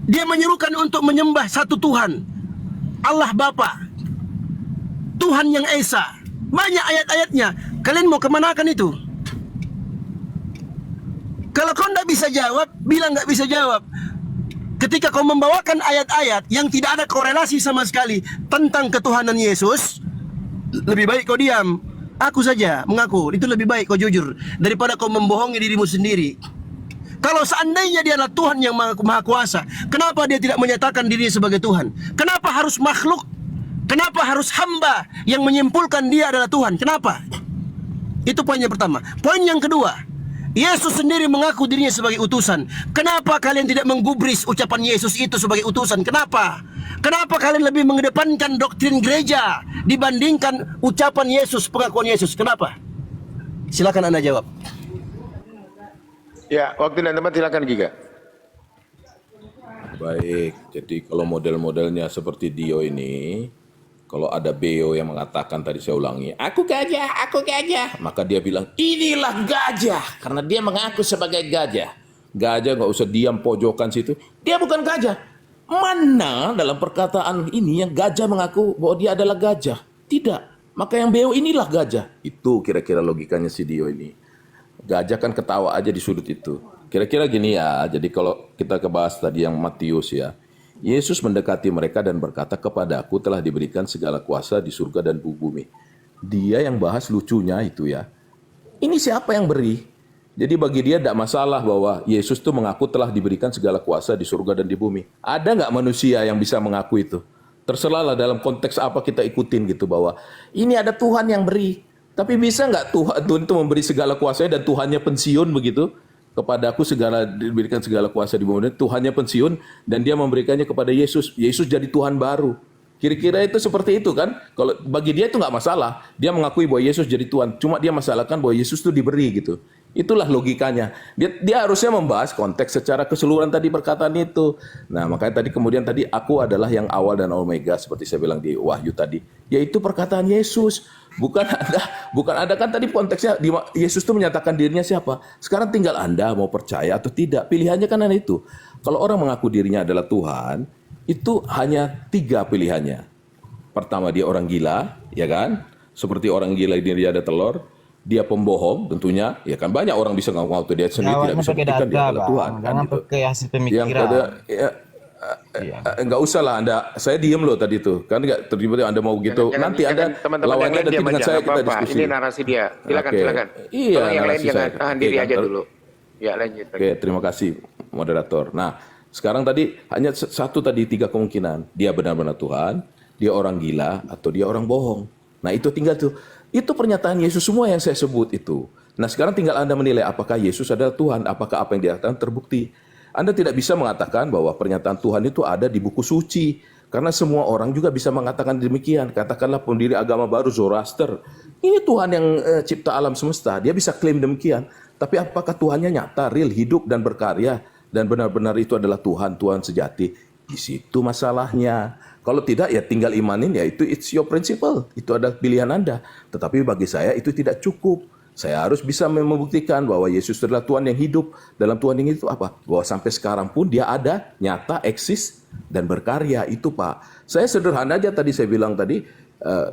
Dia menyerukan untuk menyembah satu Tuhan, Allah Bapa, Tuhan yang Esa. Banyak ayat-ayatnya. Kalian mau kemanakan itu? Kalau kau tidak bisa jawab, bilang nggak bisa jawab. Ketika kau membawakan ayat-ayat yang tidak ada korelasi sama sekali tentang ketuhanan Yesus, lebih baik kau diam. Aku saja mengaku, itu lebih baik kau jujur daripada kau membohongi dirimu sendiri. Kalau seandainya dia adalah Tuhan yang maha kuasa, kenapa dia tidak menyatakan dirinya sebagai Tuhan? Kenapa harus makhluk? Kenapa harus hamba yang menyimpulkan dia adalah Tuhan? Kenapa? Itu poin yang pertama. Poin yang kedua, Yesus sendiri mengaku dirinya sebagai utusan. Kenapa kalian tidak menggubris ucapan Yesus itu sebagai utusan? Kenapa? Kenapa kalian lebih mengedepankan doktrin gereja dibandingkan ucapan Yesus, pengakuan Yesus? Kenapa? Silakan Anda jawab. Ya, waktu dan tempat silakan Giga. Baik, jadi kalau model-modelnya seperti Dio ini, kalau ada Beo yang mengatakan, tadi saya ulangi, aku gajah, maka dia bilang, inilah gajah, karena dia mengaku sebagai gajah. Gajah nggak usah diam pojokan situ, dia bukan gajah. Mana dalam perkataan ini yang gajah mengaku bahwa dia adalah gajah? Tidak, maka yang Beo inilah gajah. Itu kira-kira logikanya si Dio ini. Gajah kan ketawa aja di sudut itu. Kira-kira gini ya, jadi kalau kita kebahas tadi yang Matius ya, Yesus mendekati mereka dan berkata, kepadaku telah diberikan segala kuasa di surga dan bumi. Dia yang bahas lucunya itu ya. Ini siapa yang beri? Jadi bagi dia tidak masalah bahwa Yesus itu mengaku telah diberikan segala kuasa di surga dan di bumi. Ada nggak manusia yang bisa mengaku itu? Terserahlah dalam konteks apa kita ikutin gitu, bahwa ini ada Tuhan yang beri. Tapi bisa nggak Tuhan itu memberi segala kuasanya dan Tuhannya pensiun begitu? Kepadaku diberikan segala kuasa di bumi, Tuhannya pensiun dan dia memberikannya kepada Yesus. Yesus jadi Tuhan baru. Kira-kira itu seperti itu kan? Kalau bagi dia itu nggak masalah. Dia mengakui bahwa Yesus jadi Tuhan. Cuma dia masalahkan bahwa Yesus itu diberi gitu. Itulah logikanya. Dia harusnya membahas konteks secara keseluruhan tadi perkataan itu. Nah, makanya kemudian tadi aku adalah yang awal dan omega seperti saya bilang di Wahyu tadi. Yaitu perkataan Yesus. Bukan ada kan tadi konteksnya Yesus itu menyatakan dirinya siapa. Sekarang tinggal Anda mau percaya atau tidak. Pilihannya kan ada itu. Kalau orang mengaku dirinya adalah Tuhan, itu hanya 3 pilihannya. Pertama, dia orang gila, ya kan? Seperti orang gila dia ada telur. Dia pembohong tentunya, ya kan banyak orang bisa ngaku dia sendiri tidak bisa buktikan dia adalah Tuhan. Jangan gitu. pakai hasil pemikiran. Yang kedua, nggak usah lah saya diem loh tadi tuh kan nggak terlibat Anda mau gitu nanti Anda lawannya nanti dengan saya kita diskusi. Ini narasi dia, silakan. Iya, yang lain jangan saya. tahan diri aja dulu. Ya lanjut. Oke, terima kasih moderator. Nah sekarang tadi hanya satu tadi 3 kemungkinan, dia benar-benar Tuhan, dia orang gila atau dia orang bohong. Nah itu tinggal tuh, itu pernyataan Yesus semua yang saya sebut itu. Nah sekarang tinggal Anda menilai apakah Yesus adalah Tuhan, apakah apa yang dia katakan terbukti. Anda tidak bisa mengatakan bahwa pernyataan Tuhan itu ada di buku suci. Karena semua orang juga bisa mengatakan demikian. Katakanlah pendiri agama baru Zoroaster. Ini Tuhan yang cipta alam semesta. Dia bisa klaim demikian. Tapi apakah Tuhannya nyata, real, hidup, dan berkarya? Dan benar-benar itu adalah Tuhan, Tuhan sejati. Di situ masalahnya. Kalau tidak ya tinggal imanin, ya itu it's your principle. Itu adalah pilihan Anda. Tetapi bagi saya itu tidak cukup. Saya harus bisa membuktikan bahwa Yesus adalah Tuhan yang hidup. Dalam Tuhan yang itu apa? Bahwa sampai sekarang pun dia ada, nyata, eksis, dan berkarya. Itu Pak. Saya sederhana aja tadi saya bilang tadi,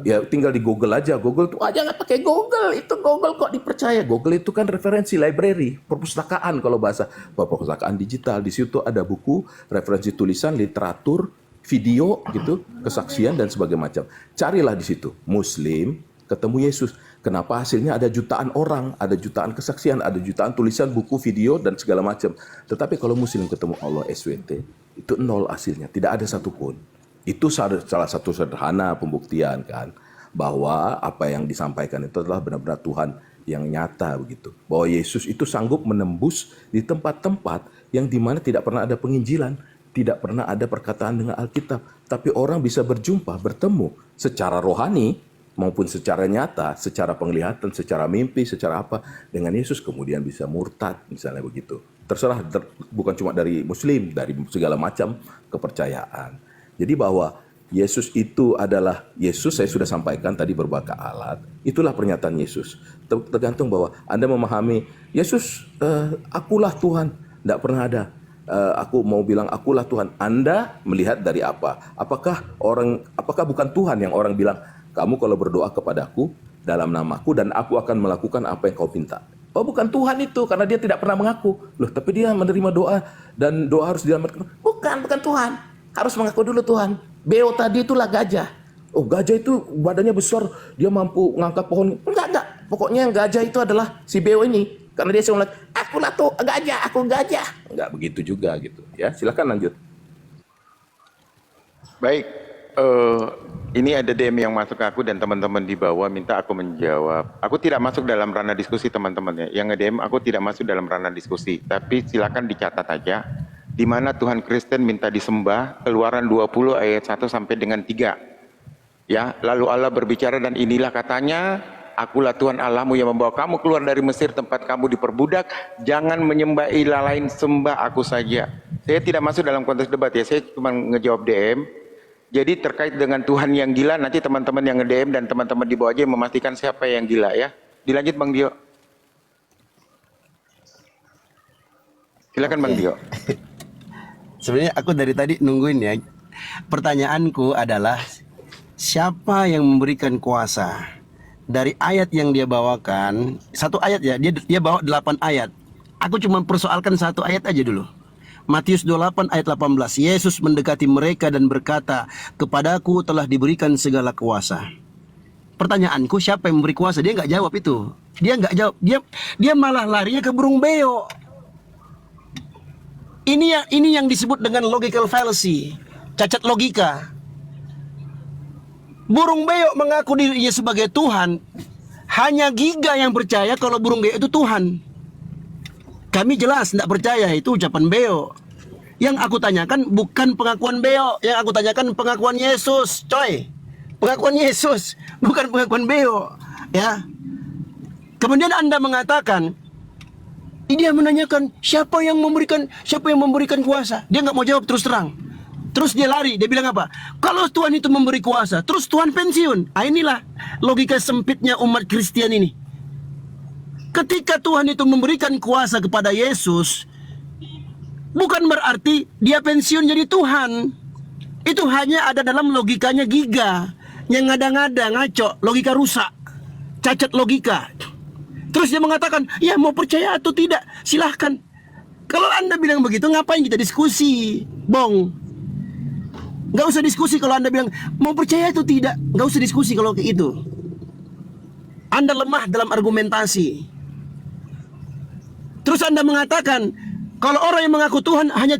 ya tinggal di Google aja. Google itu jangan pakai Google. Itu Google kok dipercaya. Google itu kan referensi, library, perpustakaan kalau bahasa. Perpustakaan digital. Di situ ada buku, referensi tulisan, literatur, video gitu, kesaksian dan sebagainya macam. Carilah di situ. Muslim ketemu Yesus. Kenapa hasilnya ada jutaan orang, ada jutaan kesaksian, ada jutaan tulisan, buku, video, dan segala macam. Tetapi kalau Muslim ketemu Allah SWT, itu 0 hasilnya, tidak ada satupun. Itu salah satu sederhana pembuktian kan, bahwa apa yang disampaikan itu adalah benar-benar Tuhan yang nyata begitu. Bahwa Yesus itu sanggup menembus di tempat-tempat yang dimana tidak pernah ada penginjilan, tidak pernah ada perkataan dengan Alkitab. Tapi orang bisa berjumpa, bertemu secara rohani, maupun secara nyata, secara penglihatan, secara mimpi, secara apa, dengan Yesus kemudian bisa murtad, misalnya begitu. Terserah, bukan cuma dari Muslim, dari segala macam kepercayaan. Jadi bahwa Yesus itu adalah Yesus, saya sudah sampaikan tadi berbagai alat, itulah pernyataan Yesus. Tergantung bahwa Anda memahami, Yesus, akulah Tuhan, tidak pernah ada. aku mau bilang akulah Tuhan. Anda melihat dari apa? Apakah bukan Tuhan yang orang bilang, kamu kalau berdoa kepadaku dalam namaku dan aku akan melakukan apa yang kau minta. Oh, bukan Tuhan itu, karena dia tidak pernah mengaku. Loh, tapi dia menerima doa dan doa harus dilamatkan. Bukan Tuhan. Harus mengaku dulu Tuhan. Beo tadi itulah gajah. Oh, gajah itu badannya besar, dia mampu ngangkat pohon. Enggak. Pokoknya yang gajah itu adalah si Beo ini. Karena dia selalu bilang, akulah tuh gajah, aku gajah. Enggak begitu juga gitu. Ya, silakan lanjut. Baik, ini ada DM yang masuk ke aku dan teman-teman di bawah minta aku menjawab. Aku tidak masuk dalam ranah diskusi teman-teman ya. Yang nge-DM aku tidak masuk dalam ranah diskusi. Tapi silakan dicatat aja. Di mana Tuhan Kristen minta disembah, Keluaran 20 ayat 1 sampai dengan 3. Ya, lalu Allah berbicara dan inilah katanya, akulah Tuhan Allahmu yang membawa kamu keluar dari Mesir tempat kamu diperbudak. Jangan menyembah ilah lain, sembah aku saja. Saya tidak masuk dalam konteks debat ya, saya cuma ngejawab DM. Jadi terkait dengan Tuhan yang gila, nanti teman-teman yang nge-DM dan teman-teman di bawah aja yang memastikan siapa yang gila ya. Dilanjut Bang Dio. Silakan Bang Dio. Sebenarnya aku dari tadi nungguin ya. Pertanyaanku adalah, siapa yang memberikan kuasa? Dari ayat yang dia bawakan, satu ayat ya, dia bawa 8 ayat. Aku cuma persoalkan satu ayat aja dulu. Matius 28 ayat 18. Yesus mendekati mereka dan berkata, kepadaku telah diberikan segala kuasa. Pertanyaanku, siapa yang memberi kuasa? Dia nggak jawab itu. Dia nggak jawab. Dia malah larinya ke burung beo. Ini yang disebut dengan logical fallacy, cacat logika. Burung beo mengaku dirinya sebagai Tuhan. Hanya Giga yang percaya kalau burung beo itu Tuhan. Kami jelas tidak percaya itu ucapan beo. Yang aku tanyakan bukan pengakuan beo, yang aku tanyakan pengakuan Yesus, coy. Pengakuan Yesus, bukan pengakuan beo, ya. Kemudian Anda mengatakan, dia menanyakan siapa yang memberikan kuasa. Dia nggak mau jawab terus terang. Terus dia lari, dia bilang apa? Kalau Tuhan itu memberi kuasa, terus Tuhan pensiun. Inilah logika sempitnya umat Kristen ini. Ketika Tuhan itu memberikan kuasa kepada Yesus, bukan berarti dia pensiun jadi Tuhan. Itu hanya ada dalam logikanya Giga, yang ngada-ngada, ngaco, logika rusak, cacat logika. Terus dia mengatakan, ya mau percaya atau tidak, silahkan. Kalau Anda bilang begitu, ngapain kita diskusi, Bong? Gak usah diskusi kalau Anda bilang mau percaya atau tidak. Gak usah diskusi kalau kayak itu. Anda lemah dalam argumentasi. Terus Anda mengatakan kalau orang yang mengaku Tuhan hanya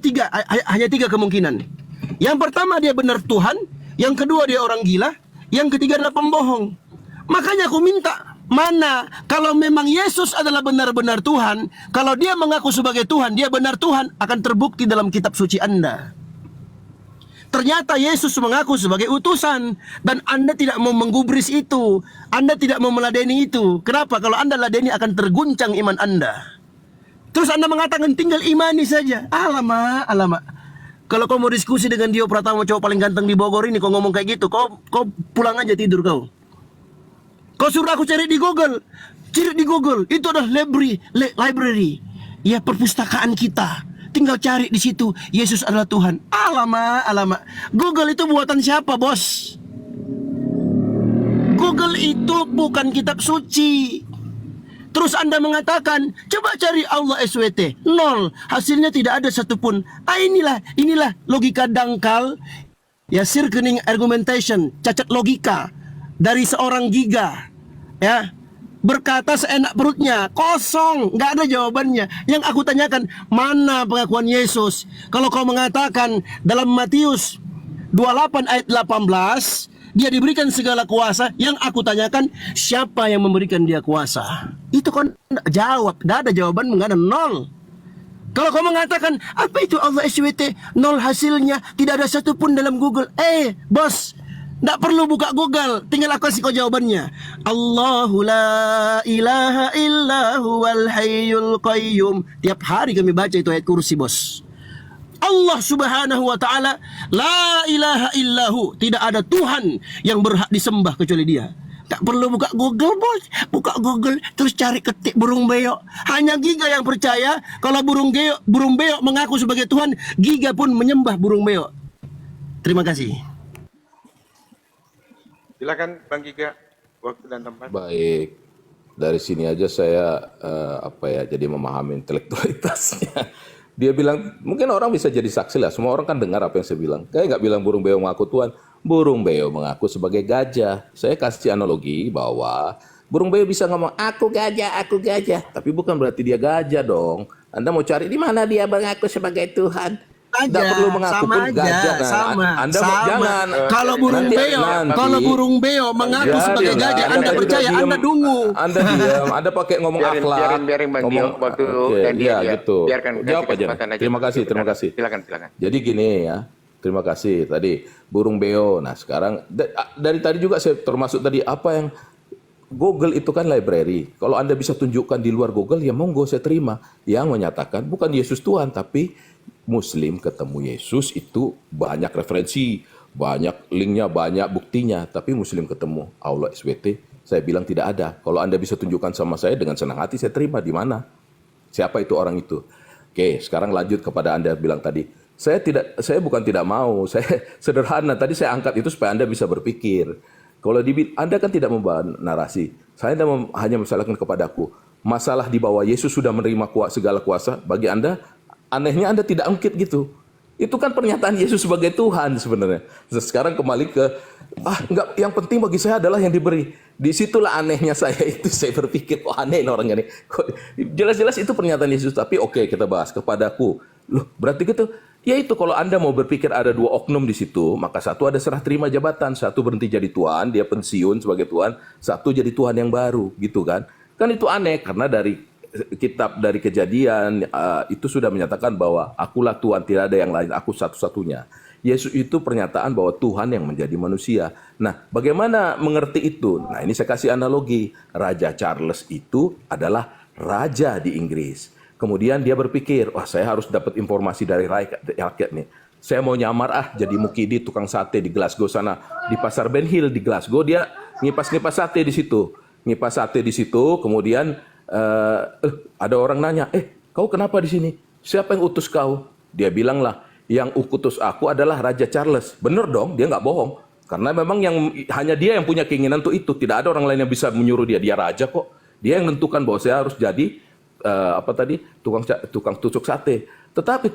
tiga kemungkinan. Yang pertama dia benar Tuhan, yang kedua dia orang gila, yang ketiga adalah pembohong. Makanya aku minta, mana kalau memang Yesus adalah benar-benar Tuhan, kalau dia mengaku sebagai Tuhan, dia benar Tuhan, akan terbukti dalam kitab suci Anda. Ternyata Yesus mengaku sebagai utusan dan Anda tidak mau menggubris itu. Anda tidak mau meladeni itu. Kenapa? Kalau Anda ladeni akan terguncang iman Anda. Terus Anda mengatakan tinggal imani saja. Alamak. Kalau kau mau diskusi dengan Dio Pratama, cowok paling ganteng di Bogor ini, kau ngomong kayak gitu, kau pulang aja tidur kau. Kau suruh aku cari di Google. Cari di Google. Itu adalah library. Ya, perpustakaan kita. Tinggal cari di situ, Yesus adalah Tuhan. Alamak. Google itu buatan siapa, bos? Google itu bukan kitab suci. Terus Anda mengatakan, coba cari Allah SWT. 0. Hasilnya tidak ada satupun. Inilah logika dangkal. Ya, circling argumentation, cacat logika dari seorang Giga. Ya, berkata seenak perutnya, kosong, nggak ada jawabannya. Yang aku tanyakan, mana pengakuan Yesus? Kalau kau mengatakan dalam Matius 28 ayat 18, dia diberikan segala kuasa, yang aku tanyakan, siapa yang memberikan dia kuasa? Itu kan jawab, nggak ada jawaban, nggak ada, 0. Kalau kau mengatakan, apa itu Allah SWT? 0 hasilnya, tidak ada satupun dalam Google. Bos, nggak perlu buka Google, tinggal aku kasih kau jawabannya. Allahu la ilaha illa huwal hayyul qayyum. Tiap hari kami baca itu ayat kursi, bos. Allah subhanahu wa ta'ala la ilaha illahu. Tidak ada Tuhan yang berhak disembah kecuali dia. Tak perlu buka Google, bos. Buka Google terus cari ketik burung beo. Hanya Giga yang percaya kalau burung beo mengaku sebagai Tuhan, Giga pun menyembah burung beo. Terima kasih. Silakan Bang Giga, waktu dan tempat. Baik, dari sini aja saya jadi memahami intelektualitasnya. Dia bilang, mungkin orang bisa jadi saksi lah. Semua orang kan dengar apa yang saya bilang. Kayak nggak bilang burung beo mengaku Tuhan. Burung beo mengaku sebagai gajah. Saya kasih analogi bahwa burung beo bisa ngomong, aku gajah. Tapi bukan berarti dia gajah dong. Anda mau cari di mana dia mengaku sebagai Tuhan. Tidak perlu mengaku sama pun aja, gajah. Nah, sama, Anda sama. jangan. Kalau burung beo mengaku sebagai gajah, Anda tadi percaya, udah diem. Anda dungu. Anda diam, Anda pakai ngomong akhlak. Biarin Bang Dio waktu Oke, dan dia gitu. biarkan Jawab kasih aja. kesempatan aja. Terima kasih. Silakan. Jadi gini ya. Terima kasih tadi burung beo. Nah, sekarang dari tadi juga saya termasuk tadi apa yang Google itu kan library. Kalau Anda bisa tunjukkan di luar Google, ya monggo saya terima. Yang menyatakan bukan Yesus Tuhan, tapi Muslim ketemu Yesus itu banyak referensi, banyak linknya, banyak buktinya. Tapi Muslim ketemu Allah SWT, saya bilang tidak ada. Kalau Anda bisa tunjukkan sama saya dengan senang hati, saya terima. Di mana? Siapa itu orang itu? Oke, sekarang lanjut kepada Anda bilang tadi. Saya bukan tidak mau, saya sederhana. Tadi saya angkat itu supaya Anda bisa berpikir. Kalau Anda kan tidak membawa narasi. Saya hanya misalkan kepadaku, masalah di bawah Yesus sudah menerima segala kuasa, bagi Anda, anehnya Anda tidak ungkit gitu. Itu kan pernyataan Yesus sebagai Tuhan sebenarnya. Sekarang kembali ke, enggak, yang penting bagi saya adalah yang diberi. Disitulah anehnya saya itu, saya berpikir, aneh orang ini. Jelas-jelas itu pernyataan Yesus, tapi oke, kita bahas kepadaku. Loh, berarti gitu. Ya itu, kalau Anda mau berpikir ada dua oknum di situ, maka satu ada serah terima jabatan, satu berhenti jadi tuan, dia pensiun sebagai tuan, satu jadi tuan yang baru, gitu kan. Kan itu aneh, karena dari kitab dari Kejadian itu sudah menyatakan bahwa akulah Tuhan, tidak ada yang lain, aku satu-satunya. Yesus itu pernyataan bahwa Tuhan yang menjadi manusia. Nah, bagaimana mengerti itu? Nah, ini saya kasih analogi. Raja Charles itu adalah raja di Inggris. Kemudian dia berpikir, saya harus dapat informasi dari rakyat nih. Saya mau nyamar jadi mukidi tukang sate di Glasgow sana, di pasar Ben Hill di Glasgow, dia ngipas-ngipas sate di situ. Ngipas sate di situ, kemudian ada orang nanya, kau kenapa di sini? Siapa yang utus kau? Dia bilang lah, yang utus aku adalah Raja Charles. Bener dong, dia nggak bohong. Karena memang hanya dia yang punya keinginan untuk itu. Tidak ada orang lain yang bisa menyuruh dia. Dia raja kok. Dia yang menentukan bahwa saya harus jadi tukang tusuk sate. Tetapi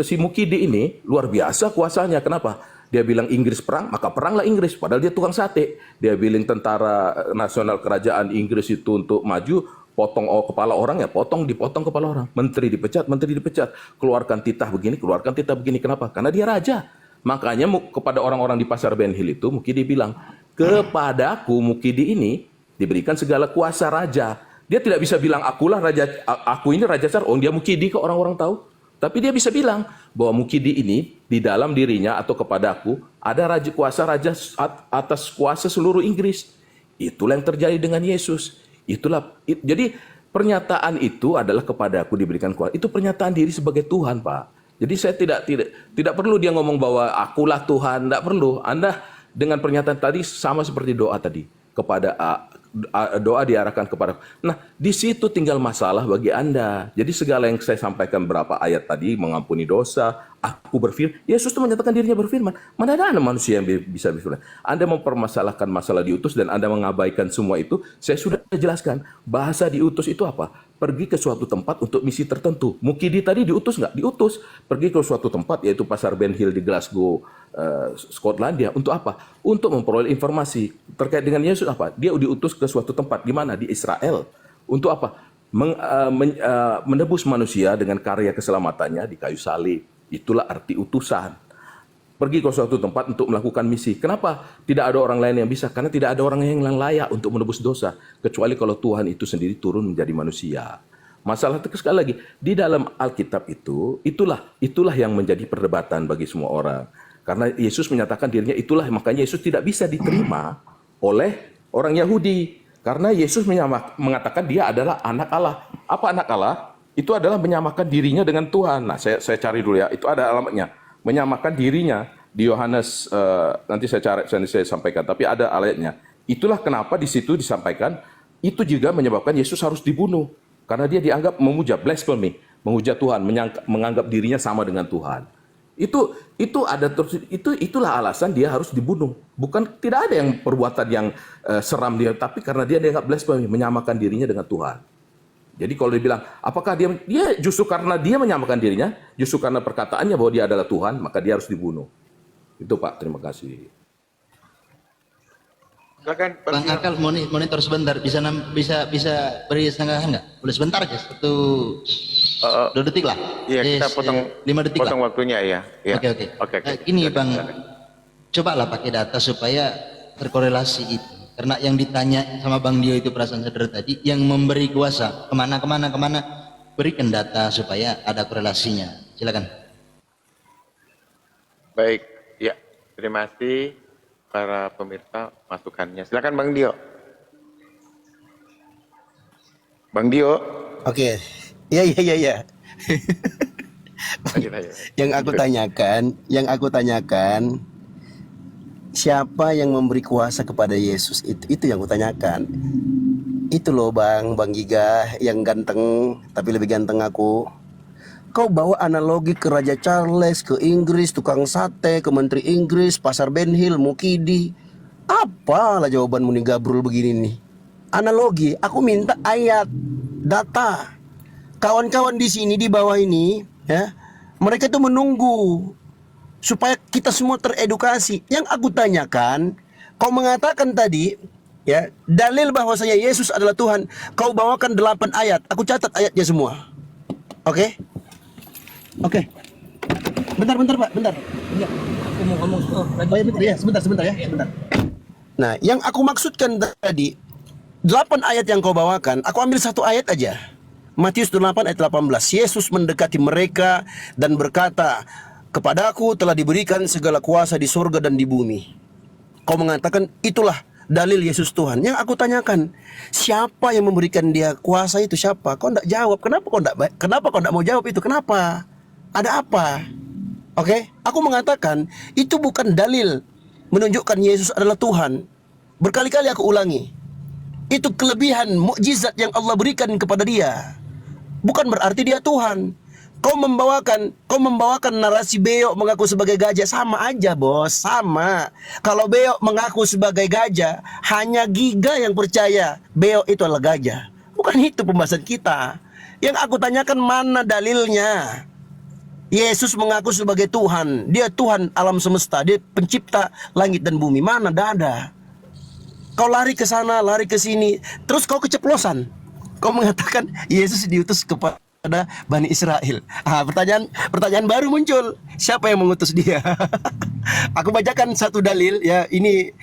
si Mukidi ini luar biasa kuasanya. Kenapa? Dia bilang Inggris perang, maka peranglah Inggris. Padahal dia tukang sate. Dia bilang tentara nasional kerajaan Inggris itu untuk maju, potong kepala orang, ya dipotong kepala orang. Menteri dipecat. Keluarkan titah begini. Kenapa? Karena dia raja. Makanya kepada orang-orang di pasar Ben Hill itu, Mukidi bilang, kepadaku Mukidi ini diberikan segala kuasa raja. Dia tidak bisa bilang akulah raja, aku ini raja Charles. Dia Mukidi kok orang-orang tahu. Tapi dia bisa bilang bahwa Mukidi ini di dalam dirinya atau kepadaku ada kuasa raja atas kuasa seluruh Inggris. Itulah yang terjadi dengan Yesus. Jadi pernyataan itu adalah kepadaku diberikan kuasa. Itu pernyataan diri sebagai Tuhan, Pak. Jadi saya tidak perlu dia ngomong bahwa akulah Tuhan, tidak perlu. Anda dengan pernyataan tadi sama seperti doa tadi kepada doa diarahkan kepada. Nah, di situ tinggal masalah bagi Anda. Jadi segala yang saya sampaikan berapa ayat tadi, mengampuni dosa, aku berfirman, Yesus itu menyatakan dirinya berfirman. Mana ada manusia yang bisa berfirman? Anda mempermasalahkan masalah diutus dan Anda mengabaikan semua itu, saya sudah jelaskan. Bahasa diutus itu apa? Pergi ke suatu tempat untuk misi tertentu. Mukidi tadi diutus nggak? Diutus. Pergi ke suatu tempat, yaitu pasar Ben Hill di Glasgow, Skotlandia. Untuk apa? Untuk memperoleh informasi terkait dengan Yesus. Apa? Dia diutus ke suatu tempat. Di mana? Di Israel. Untuk apa? Menebus manusia dengan karya keselamatannya di kayu salib. Itulah arti utusan. Pergi ke suatu tempat untuk melakukan misi. Kenapa tidak ada orang lain yang bisa? Karena tidak ada orang yang layak untuk menebus dosa. Kecuali kalau Tuhan itu sendiri turun menjadi manusia. Masalah itu sekali lagi, di dalam Alkitab itu, itulah yang menjadi perdebatan bagi semua orang. Karena Yesus menyatakan dirinya itulah, makanya Yesus tidak bisa diterima oleh orang Yahudi. Karena Yesus mengatakan dia adalah anak Allah. Apa anak Allah? Itu adalah menyamakan dirinya dengan Tuhan. Nah, saya cari dulu ya, itu ada alamatnya. Menyamakan dirinya di Yohanes, nanti saya sampaikan, tapi ada ayatnya. Itulah kenapa di situ disampaikan itu juga menyebabkan Yesus harus dibunuh karena dia dianggap memuja, blasphemy, memuja Tuhan, menganggap dirinya sama dengan Tuhan. Itulah alasan dia harus dibunuh. Bukan, tidak ada yang perbuatan yang seram dia, tapi karena dia dianggap blasphemy, menyamakan dirinya dengan Tuhan. Jadi kalau dia bilang, apakah dia justru karena dia menyamakan dirinya, justru karena perkataannya bahwa dia adalah Tuhan, maka dia harus dibunuh. Itu Pak, terima kasih. Silakan, Bang Akal, monitor sebentar, bisa beri setengah enggak? Boleh sebentar aja, 2 detik lah. Iya, kita potong 5 detik potong lah. waktunya ya. Ya. Oke. Ini Bang, cobalah pakai data supaya terkorelasi itu. Karena yang ditanya sama Bang Dio itu perasaan saudara tadi, yang memberi kuasa kemana, berikan data supaya ada korelasinya. Silakan. Baik, ya. Terima kasih para pemirsa masukannya. Silakan Bang Dio. Bang Dio. Oke. Ya. Lanjut aja. Yang aku tanyakan, siapa yang memberi kuasa kepada Yesus? Itu yang aku tanyakan. Itu loh Bang Giga yang ganteng, tapi lebih ganteng aku. Kau bawa analogi ke Raja Charles, ke Inggris, tukang sate, ke Menteri Inggris, Pasar Ben Hill, Mukidi. Apalah jawabanmu nih gabrul begini nih. Analogi, aku minta ayat, data. Kawan-kawan di sini di bawah ini, ya, mereka tuh menunggu supaya kita semua teredukasi. Yang aku tanyakan, kau mengatakan tadi, ya, dalil bahwasanya Yesus adalah Tuhan. Kau bawakan 8 ayat. Aku catat ayatnya semua. Oke? Oke. Bentar Pak, bentar. Aku mau ngomong. Oh ya, bentar ya, sebentar ya, sebentar. Nah, yang aku maksudkan tadi 8 ayat yang kau bawakan, aku ambil 1 ayat aja. Matius 8 ayat 18. Yesus mendekati mereka dan berkata, "Kepadaku telah diberikan segala kuasa di surga dan di bumi." Kau mengatakan itulah dalil Yesus Tuhan. Yang aku tanyakan, siapa yang memberikan dia kuasa itu, siapa? Kau enggak jawab. Kenapa kau enggak mau jawab itu? Kenapa? Ada apa? Oke, aku mengatakan itu bukan dalil menunjukkan Yesus adalah Tuhan. Berkali-kali aku ulangi. Itu kelebihan mukjizat yang Allah berikan kepada dia. Bukan berarti dia Tuhan. Kau membawakan narasi Beo mengaku sebagai gajah, sama aja bos, sama. Kalau Beo mengaku sebagai gajah, hanya Giga yang percaya Beo itu adalah gajah. Bukan itu pembahasan kita. Yang aku tanyakan mana dalilnya? Yesus mengaku sebagai Tuhan. Dia Tuhan alam semesta, dia pencipta langit dan bumi. Mana? Tidak ada. Kau lari ke sana, lari ke sini, terus kau keceplosan. Kau mengatakan Yesus diutus kepada Bani Israel. Pertanyaan baru muncul. Siapa yang mengutus dia? Aku bacakan satu dalil ya. Ini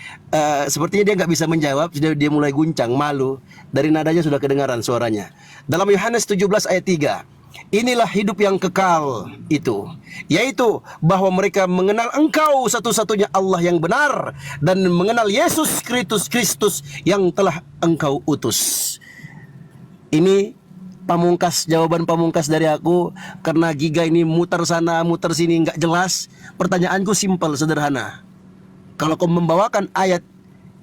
sepertinya dia nggak bisa menjawab. Dia mulai guncang, malu. Dari nadanya sudah kedengaran suaranya. Dalam Yohanes 17 ayat 3. Inilah hidup yang kekal itu, yaitu bahwa mereka mengenal Engkau satu-satunya Allah yang benar, dan mengenal Yesus Kristus yang telah Engkau utus. Ini jawaban pamungkas dari aku, karena Giga ini muter sana muter sini nggak jelas. Pertanyaanku simpel, sederhana. Kalau kau membawakan ayat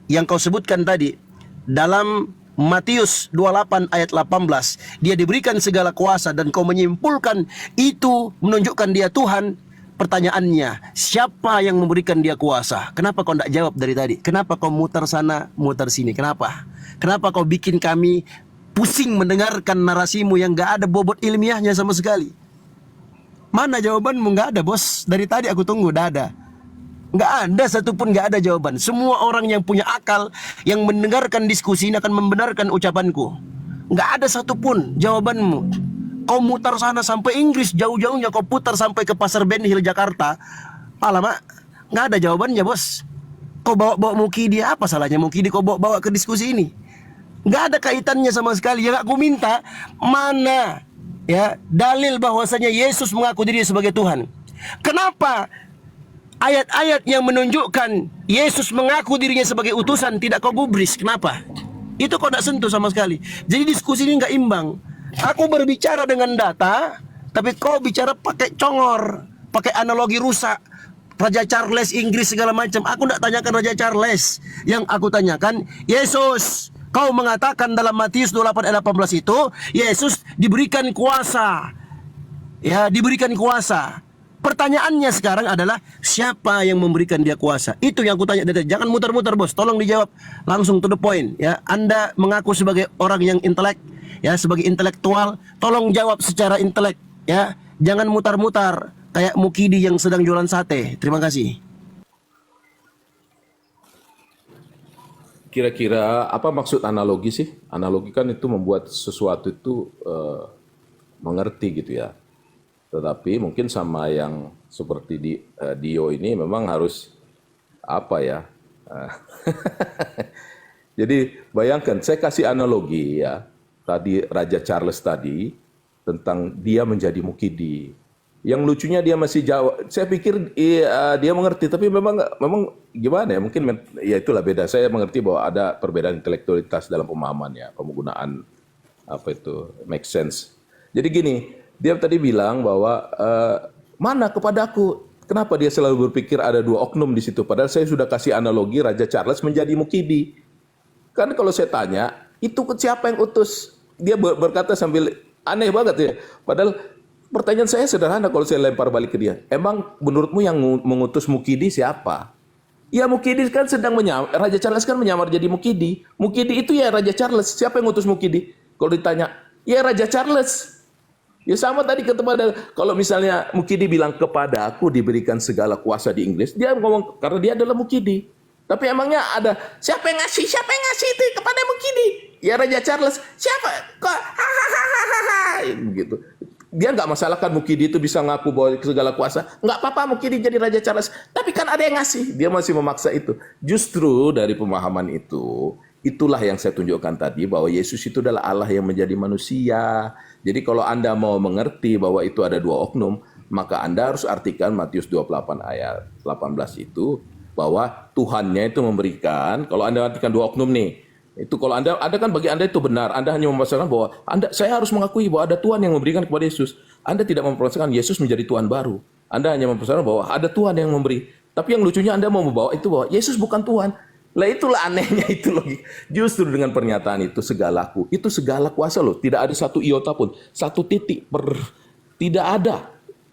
yang kau sebutkan tadi dalam Matius 28 ayat 18, dia diberikan segala kuasa, dan kau menyimpulkan itu menunjukkan dia Tuhan. Pertanyaannya, siapa yang memberikan dia kuasa? Kenapa kau tidak jawab dari tadi? Kenapa kau muter sana muter sini? Kenapa kau bikin kami pusing mendengarkan narasimu yang gak ada bobot ilmiahnya sama sekali? Mana jawabanmu? Gak ada bos. Dari tadi aku tunggu, gak ada. Nggak ada satupun, nggak ada jawaban. Semua orang yang punya akal, yang mendengarkan diskusi ini akan membenarkan ucapanku. Nggak ada satupun jawabanmu. Kau mutar sana sampai Inggris, jauh-jauhnya kau putar sampai ke Pasar Ben Hill Jakarta. Alamak, nggak ada jawabannya bos. Kau bawa Mukidi, apa salahnya Mukidi kau bawa ke diskusi ini? Nggak ada kaitannya sama sekali. Yang aku minta, mana ya dalil bahwasanya Yesus mengaku diri sebagai Tuhan? Kenapa ayat-ayat yang menunjukkan Yesus mengaku dirinya sebagai utusan tidak kau gubris? Kenapa? Itu kau tidak sentuh sama sekali. Jadi diskusi ini nggak imbang. Aku berbicara dengan data, tapi kau bicara pakai congor, pakai analogi rusak. Raja Charles Inggris segala macam. Aku tidak tanyakan Raja Charles. Yang aku tanyakan, Yesus, kau mengatakan dalam Matius 28 ayat 18 itu, Yesus diberikan kuasa. Ya, diberikan kuasa. Pertanyaannya sekarang adalah, siapa yang memberikan dia kuasa? Itu yang aku tanya dari tadi. Jangan muter-muter, bos. Tolong dijawab langsung to the point. Ya, Anda mengaku sebagai orang yang intelek, ya, sebagai intelektual. Tolong jawab secara intelek. Ya, jangan mutar-mutar kayak Mukidi yang sedang jualan sate. Terima kasih. Kira-kira apa maksud analogi sih? Analogi kan itu membuat sesuatu itu mengerti gitu ya. Tetapi mungkin sama yang seperti Dio ini memang harus apa ya? Jadi bayangkan, saya kasih analogi ya. Tadi Raja Charles tadi tentang dia menjadi Mukidi. Yang lucunya dia masih jawab. Saya pikir dia mengerti, tapi memang gimana ya? Mungkin ya itulah beda. Saya mengerti bahwa ada perbedaan intelektualitas dalam pemahaman ya, penggunaan apa itu make sense. Jadi gini, dia tadi bilang bahwa mana kepadaku? Kenapa dia selalu berpikir ada dua oknum di situ? Padahal saya sudah kasih analogi Raja Charles menjadi Mukidi. Kan kalau saya tanya, itu siapa yang utus? Dia berkata sambil aneh banget ya. Padahal pertanyaan saya sederhana kalau saya lempar balik ke dia. Emang menurutmu yang mengutus Mukidi siapa? Ya Mukidi kan sedang menyamar, Raja Charles kan menyamar jadi Mukidi. Mukidi itu ya Raja Charles. Siapa yang ngutus Mukidi? Kalau ditanya, ya Raja Charles. Ya sama tadi kepada, kalau misalnya Mukidi bilang kepada aku diberikan segala kuasa di Inggris, dia ngomong karena dia adalah Mukidi. Tapi emangnya ada siapa yang ngasih itu kepada Mukidi? Ya Raja Charles. Siapa? Kok begitu. Dia nggak masalahkan Mukidi itu bisa ngaku bahwa segala kuasa. Nggak apa-apa Mukidi jadi Raja Charles. Tapi kan ada yang ngasih. Dia masih memaksa itu. Justru dari pemahaman itu, itulah yang saya tunjukkan tadi, bahwa Yesus itu adalah Allah yang menjadi manusia. Jadi kalau Anda mau mengerti bahwa itu ada dua oknum, maka Anda harus artikan Matius 28 ayat 18 itu, bahwa Tuhannya itu memberikan, kalau Anda artikan dua oknum nih, itu kalau Anda kan bagi Anda itu benar, Anda hanya mempersoalkan bahwa saya harus mengakui bahwa ada Tuhan yang memberikan kepada Yesus. Anda tidak mempersoalkan Yesus menjadi Tuhan baru. Anda hanya mempersoalkan bahwa ada Tuhan yang memberi. Tapi yang lucunya Anda mau membawa itu bahwa Yesus bukan Tuhan. Lah itulah anehnya itu logik. Justru dengan pernyataan itu segalaku, itu segala kuasa loh. Tidak ada satu iota pun, satu titik tidak ada.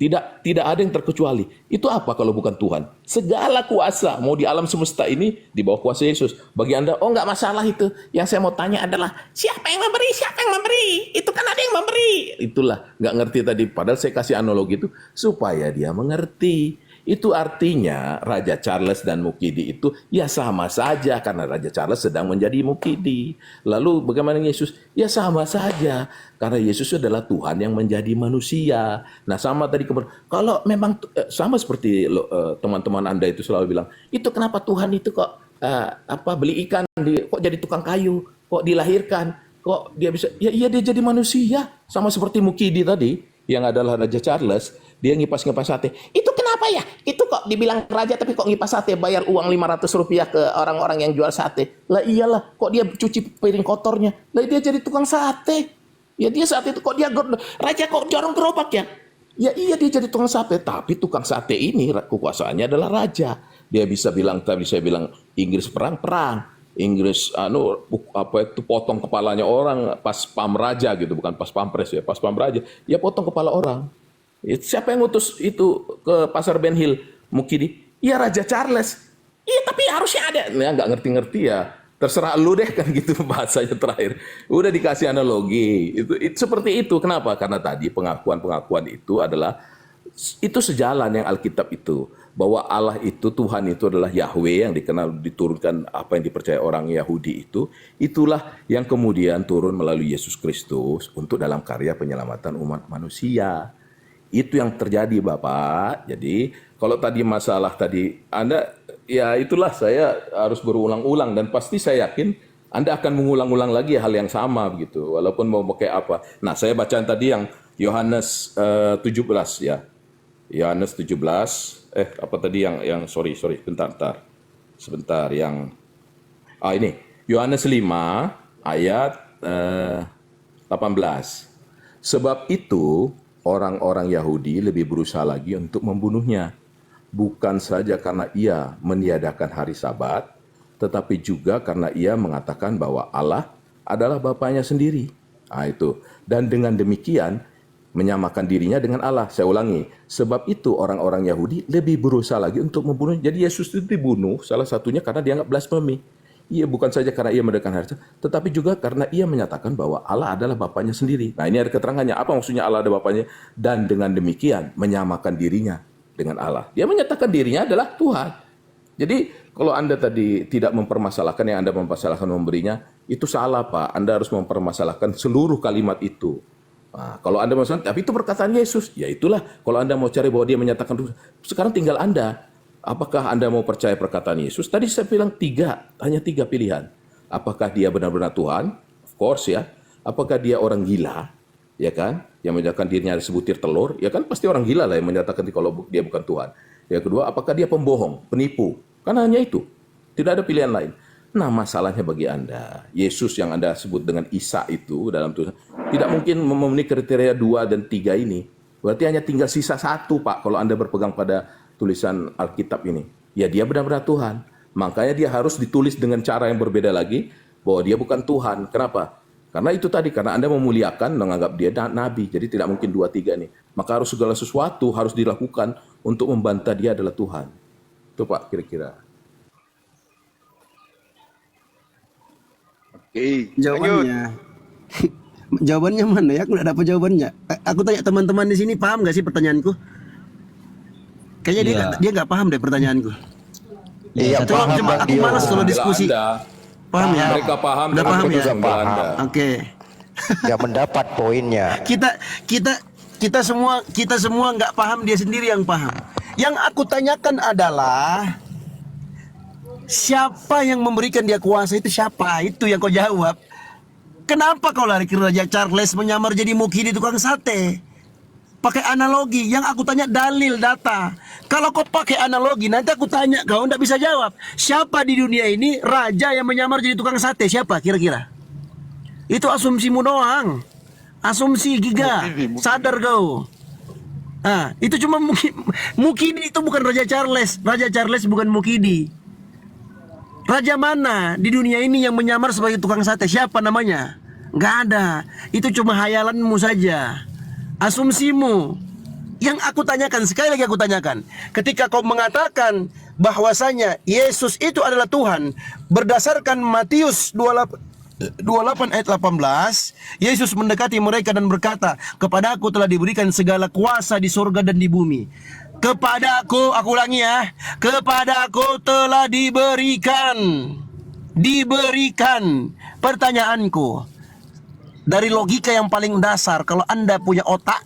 Tidak ada yang terkecuali. Itu apa kalau bukan Tuhan? Segala kuasa mau di alam semesta ini di bawah kuasa Yesus. Bagi Anda, oh nggak masalah itu. Yang saya mau tanya adalah siapa yang memberi? Siapa yang memberi? Itu kan ada yang memberi. Itulah nggak ngerti tadi. Padahal saya kasih analogi itu supaya dia mengerti. Itu artinya Raja Charles dan Mukidi itu ya sama saja karena Raja Charles sedang menjadi Mukidi. Lalu bagaimana Yesus? Ya sama saja karena Yesus adalah Tuhan yang menjadi manusia. Nah sama tadi kalau memang sama seperti teman-teman Anda itu selalu bilang, itu kenapa Tuhan itu kok beli ikan kok jadi tukang kayu, kok dilahirkan, kok dia bisa? Ya iya dia jadi manusia sama seperti Mukidi tadi yang adalah Raja Charles. Dia ngipas-ngipas sate. Itu kenapa ya? Itu kok dibilang raja tapi kok ngipas sate, bayar uang 500 rupiah ke orang-orang yang jual sate. Lah iyalah, kok dia cuci piring kotornya. Lah dia jadi tukang sate. Ya dia saat itu kok dia raja kok dorong gerobak ya? Ya iya dia jadi tukang sate, tapi tukang sate ini kekuasaannya adalah raja. Dia bisa bilang, tadi saya bilang Inggris perang. Inggris potong kepalanya orang pas pam raja gitu, bukan pas pampres ya, pas pam raja. Ya potong kepala orang. Siapa yang ngutus itu ke pasar Ben Hill? Mukidi? Ya Raja Charles. Iya tapi harusnya ada. Nah, nggak ngerti-ngerti ya. Terserah lu deh kan gitu bahasanya terakhir. Udah dikasih analogi. Itu seperti itu. Kenapa? Karena tadi pengakuan-pengakuan itu adalah itu sejalan yang Alkitab itu. Bahwa Allah itu, Tuhan itu adalah Yahweh yang dikenal, diturunkan apa yang dipercaya orang Yahudi itu. Itulah yang kemudian turun melalui Yesus Kristus untuk dalam karya penyelamatan umat manusia. Itu yang terjadi Bapak. Jadi kalau tadi masalah tadi Anda, ya itulah saya harus berulang-ulang. Dan pasti saya yakin Anda akan mengulang-ulang lagi hal yang sama begitu. Walaupun mau pakai apa. Nah saya bacaan tadi yang Yohanes 17 ya. Yohanes 17. Apa tadi yang sorry sebentar yang ini Yohanes 5 ayat 18. Sebab itu orang-orang Yahudi lebih berusaha lagi untuk membunuhnya. bukan saja karena ia meniadakan hari Sabat, tetapi juga karena ia mengatakan bahwa Allah adalah Bapanya sendiri. Nah, itu. Dan dengan demikian menyamakan dirinya dengan Allah. Saya ulangi, sebab itu orang-orang Yahudi lebih berusaha lagi untuk membunuh. Jadi Yesus itu dibunuh salah satunya karena dianggap blasfemi. Iya, bukan saja karena ia mendekatkan hari Sabat, tetapi juga karena ia menyatakan bahwa Allah adalah Bapanya sendiri. Nah, ini ada keterangannya. Apa maksudnya Allah ada Bapanya? Dan dengan demikian menyamakan dirinya dengan Allah. Dia menyatakan dirinya adalah Tuhan. Jadi kalau Anda tadi tidak mempermasalahkan, yang Anda mempermasalahkan memberinya, itu salah, Pak. Anda harus mempermasalahkan seluruh kalimat itu. Nah, kalau Anda maksudnya, tapi itu perkataan Yesus. Ya itulah, kalau Anda mau cari bahwa dia menyatakan, sekarang tinggal Anda. Apakah Anda mau percaya perkataan Yesus? Tadi saya bilang hanya tiga pilihan. Apakah dia benar-benar Tuhan? Of course ya. Apakah dia orang gila? Ya kan? Yang menyatakan dirinya ada sebutir telur? Ya kan pasti orang gila lah yang menyatakan kalau dia bukan Tuhan. Yang kedua, apakah dia pembohong, penipu? Kan hanya itu. Tidak ada pilihan lain. Nah, masalahnya bagi Anda, Yesus yang Anda sebut dengan Isa itu dalam tulisan, tidak mungkin memenuhi kriteria 2 dan 3 ini. Berarti hanya tinggal sisa 1, Pak, kalau Anda berpegang pada tulisan Alkitab ini. Ya, dia benar-benar Tuhan. Makanya dia harus ditulis dengan cara yang berbeda lagi, bahwa dia bukan Tuhan. Kenapa? Karena itu tadi, karena Anda memuliakan, menganggap dia nabi. Jadi tidak mungkin 2, 3 ini. Maka harus segala sesuatu harus dilakukan untuk membantah dia adalah Tuhan. Itu Pak, kira-kira. Oke, lanjut. Jawabannya. Jawabannya mana ya? Aku nggak dapat jawabannya. Aku tanya teman-teman di sini, paham nggak sih pertanyaanku? Kayaknya dia nggak paham deh pertanyaanku. Iya, Coba paham Bang aku Dio. malas kalau diskusi. Anda, Paham ya? mereka paham, Udah tapi paham itu ya? sama Anda. Oke. Nggak mendapat poinnya. Kita semua nggak paham, dia sendiri yang paham. Yang aku tanyakan adalah siapa yang memberikan dia kuasa itu siapa? Itu yang kau jawab. Kenapa kau lari ke Raja Charles menyamar jadi mukidi tukang sate? Pakai analogi. Yang aku tanya dalil, data. Kalau kau pakai analogi, nanti aku tanya kau nggak bisa jawab. Siapa di dunia ini raja yang menyamar jadi tukang sate? Siapa kira-kira? Itu asumsimu doang. Asumsi giga. Sadar kau. Nah, itu cuma mukidi itu bukan Raja Charles. Raja Charles bukan mukidi. Raja mana di dunia ini yang menyamar sebagai tukang sate? Siapa namanya? Nggak ada. Itu cuma hayalanmu saja. Asumsimu. Yang aku tanyakan, sekali lagi aku tanyakan, ketika kau mengatakan bahwasanya Yesus itu adalah Tuhan, berdasarkan Matius 28 ayat 18, Yesus mendekati mereka dan berkata, "Kepadaku telah diberikan segala kuasa di surga dan di bumi." Kepadaku, aku ulangi ya, kepadaku telah diberikan. Pertanyaanku, dari logika yang paling dasar, kalau Anda punya otak,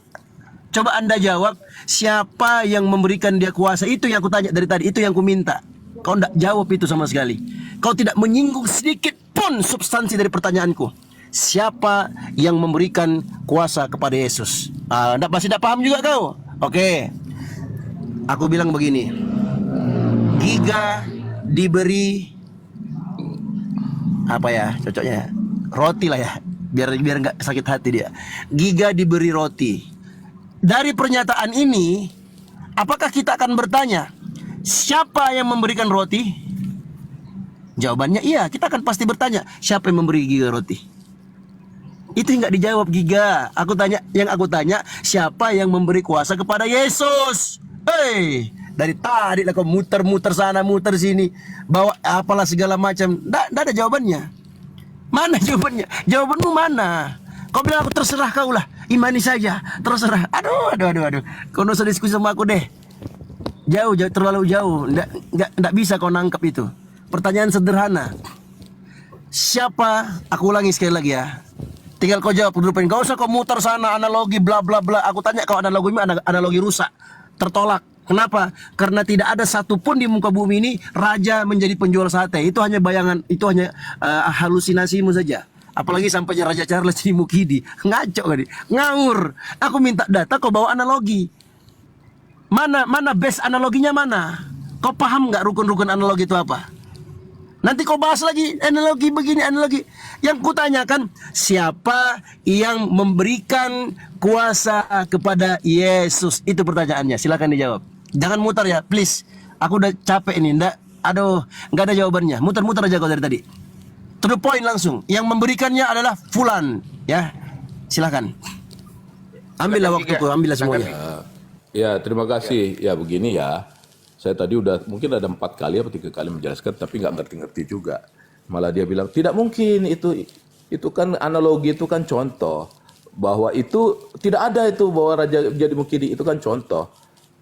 coba Anda jawab, siapa yang memberikan dia kuasa? Itu yang aku tanya dari tadi, itu yang aku minta. Kau tidak jawab itu sama sekali. Kau tidak menyinggung sedikit pun substansi dari pertanyaanku. Siapa yang memberikan kuasa kepada Yesus? Masih tidak paham juga kau? Oke. Aku bilang begini. Giga diberi apa ya cocoknya? Roti lah ya. Biar nggak sakit hati dia. Giga diberi roti. Dari pernyataan ini, apakah kita akan bertanya, siapa yang memberikan roti? Jawabannya iya, kita akan pasti bertanya, siapa yang memberi Giga roti? Itu nggak dijawab Giga. Yang aku tanya, siapa yang memberi kuasa kepada Yesus? Hei, dari tadi lah kau muter-muter sana, muter sini, bawa apalah segala macam. Nggak ada jawabannya. Mana jawabannya? Jawabanmu mana? Kau bilang aku terserah kau lah, imani saja, terserah. Aduh. Kau nggak usah diskusi sama aku deh. Jauh, terlalu jauh. Nggak bisa kau nangkap itu. Pertanyaan sederhana. Siapa? Aku ulangi sekali lagi ya. Tinggal kau jawab dulu. Gak usah kau muter sana, analogi bla bla bla. Aku tanya kau analogi ini analogi rusak, tertolak. Kenapa? Karena tidak ada satupun di muka bumi ini raja menjadi penjual sate. Itu hanya bayangan, itu hanya halusinasimu saja. Apalagi sampai Raja Charles jadi mukidi. Ngaco kali. Ngawur. Aku minta data, kau bawa analogi. Mana best analoginya mana? Kau paham nggak rukun-rukun analogi itu apa? Nanti kau bahas lagi analogi begini, analogi. Yang kutanyakan, siapa yang memberikan kuasa kepada Yesus? Itu pertanyaannya. Silakan dijawab. Jangan mutar ya, please. Aku udah capek ini, nggak ada jawabannya. Muter-muter aja kau dari tadi. To the point langsung. Yang memberikannya adalah Fulan, ya. Silakan. Ambillah waktuku, ambillah semuanya. Ya, terima kasih. Ya begini ya. Saya tadi udah mungkin ada 4 kali atau 3 kali menjelaskan, tapi nggak ngerti-ngerti juga. Malah dia bilang tidak mungkin itu kan analogi, itu kan contoh bahwa itu tidak ada itu bahwa raja jadi mukidi, itu kan contoh.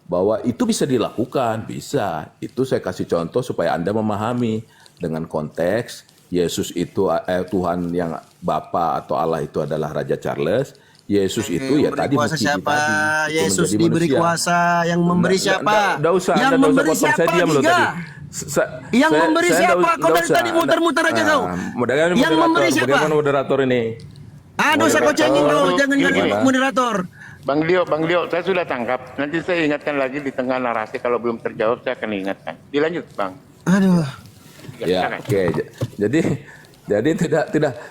Bahwa itu bisa dilakukan, bisa. Itu saya kasih contoh supaya Anda memahami dengan konteks Yesus itu Tuhan yang Bapa atau Allah itu adalah Raja Charles. Yesus itu ya tadi kuasa mukidi siapa? tadi. Yesus menjadi diberi manusia. kuasa, yang memberi siapa? Nggak usah, yang Anda nggak memberi usah potong. siapa? Saya diam loh Tiga. tadi. Yang memberi siapa? Kau dari tadi muter-muter aja kau. Yang memberi siapa? Bagaimana moderator ini? Aduh, saya kau cengin kau, jangan Gini. moderator. Bang Dio, saya sudah tangkap. Nanti saya ingatkan lagi di tengah narasi, kalau belum terjawab saya akan ingatkan. Dilanjut, Bang. Aduh. Ya, oke. Jadi tidak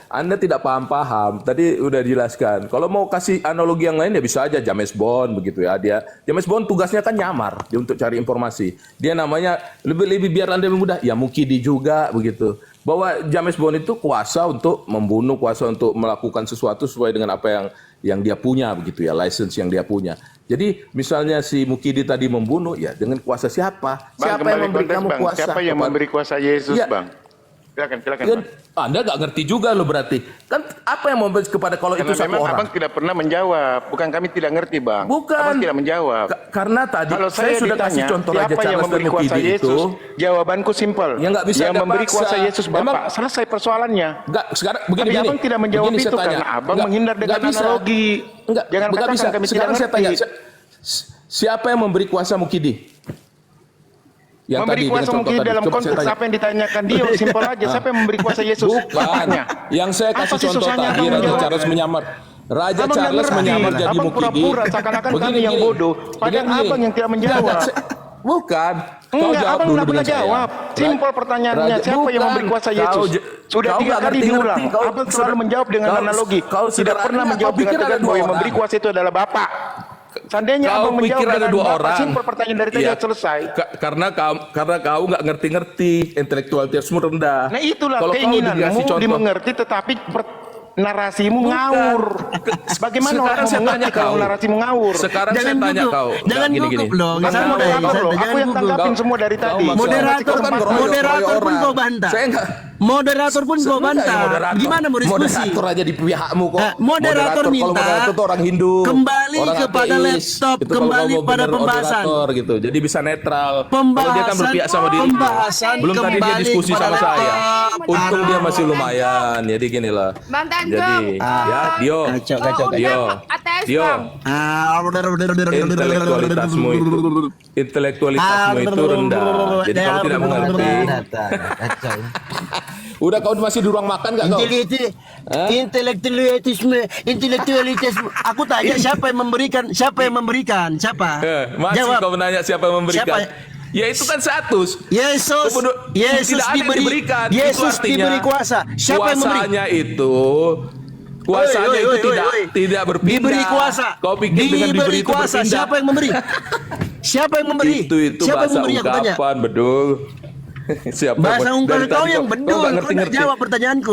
Anda tidak paham. Tadi udah dijelaskan. Kalau mau kasih analogi yang lain ya bisa aja James Bond begitu ya. James Bond tugasnya kan nyamar, dia untuk cari informasi. Dia namanya lebih biar Anda lebih mudah. Ya mukidi juga begitu. Bahwa James Bond itu kuasa untuk membunuh, kuasa untuk melakukan sesuatu sesuai dengan apa yang dia punya begitu ya, license yang dia punya. Jadi misalnya si mukidi tadi membunuh ya dengan kuasa siapa? Bang, Siapa yang memberi konteks, kamu Bang. kuasa? Siapa yang memberi kuasa Yesus, Ya. Bang? Silakan, Kan, Bang. Anda nggak ngerti juga loh berarti. Kan apa yang memberi kepada kalau Karena itu satu memang orang? Abang tidak pernah menjawab. Bukan kami tidak ngerti, Bang. Bukan. Abang tidak menjawab. Karena tadi Kalau saya sudah ditanya, kasih contoh Raja siapa yang Charles dan memberi kuasa Mukidi Yesus? itu. Jawabanku simpel. Ya nggak bisa yang Anda memberi paksa. kuasa Yesus Bapak. Memang- Selesai persoalannya. Enggak, sekarang Tapi begini. Abang tidak menjawab Begini itu saya tanya. karena Abang Nggak- menghindar dengan nggak bisa. analogi. Enggak, Jangan nggak katakan bisa. kami Sekarang tidak saya tanya, ngerti. siapa yang memberi kuasa Mukidi? Yang Memberi tadi, kuasa dengan contoh mungkin tadi. dalam Coba saya konteks tanya. apa yang ditanyakan dia, simpel aja. Siapa yang memberi kuasa Yesus? Bukan. Bapaknya. Yang saya Apa kasih sih contoh susahnya tadi Abang Raja menjawab? Charles menyamar. Raja Abang Charles nggak ngerti. menyamar jadi Abang Mukidi. pura-pura seakan-akan kami yang bodoh. Padahal Abang yang tidak menjawab. Bukan. Kau Enggak, jawab Abang dulu nggak pernah dengan saya. jawab. Simpel pertanyaannya, siapa yang memberi kuasa Yesus? Sudah 3 kali diulang. Abang selalu menjawab dengan analogi. Tidak pernah menjawab dengan tegas bahwa yang memberi kuasa itu adalah Bapak. Seandainya Kau Abang menjawab pikir ada dengan dua Bapak, orang. simpel pertanyaan dari tadi Iya. selesai. Karena kau nggak ngerti-ngerti, intelektualitasmu rendah. Nah itulah Kalau kau keinginanmu dikasih contoh, dimengerti tetapi narasimu ngawur. Bagaimana Sekarang orang saya mau tanya mengerti kalau kau. narasimu ngawur? Sekarang saya tanya kau. Jangan Nggak, gugup loh. Bukan Santai, moderator loh, santai, aku jangan yang gugup. tanggapin semua dari tadi. maksud- Moderator, Kau kan ngeroyok moderator pun orang. kau bantah. Saya nggak. Moderator pun kau Sebenarnya ya bantah. moderator. Gimana mau diskusi? Moderator aja di pihakmu kok. Nah, moderator Kalau minta moderator itu orang Hindu, kembali orang kepada ateis. laptop, Itu kalau kembali mau pada bener pembahasan. moderator gitu. Jadi bisa netral. Kalau dia kan berpihak sama diri. Pembahasan Belum tadi dia kembali diskusi kepada sama saya. laptop. Untung dia masih Aduh. lumayan. Jadi gini lah. Bang Tanjung. Jadi ya Dio. Kacau. Dio. ATS, Dio. Bang. Intelektualitasmu itu rendah. Jadi kamu tidak mengerti. Udah kau masih di ruang makan gak kau? Intelektualitas. Aku tanya siapa yang memberikan? Siapa? Masih Jawab. kau menanya siapa yang memberikan? Siapa? Ya itu kan status. Yesus Tidak ada yang diberikan. Itu Yesus artinya diberi kuasa. Siapa yang memberi? Kuasanya Oi, itu tidak berpindah. Diberi kuasa. Kau pikir dengan diberi itu kuasa. berpindah? Siapa yang memberi? Siapa yang memberi? Itu Siapa yang bahasa memberi? Aku tanya. ungkapan, bedul. Siapa Bahasa dari ungkapan tadi kau yang kau bedul. nggak Kau ngerti-ngerti. nggak jawab pertanyaanku.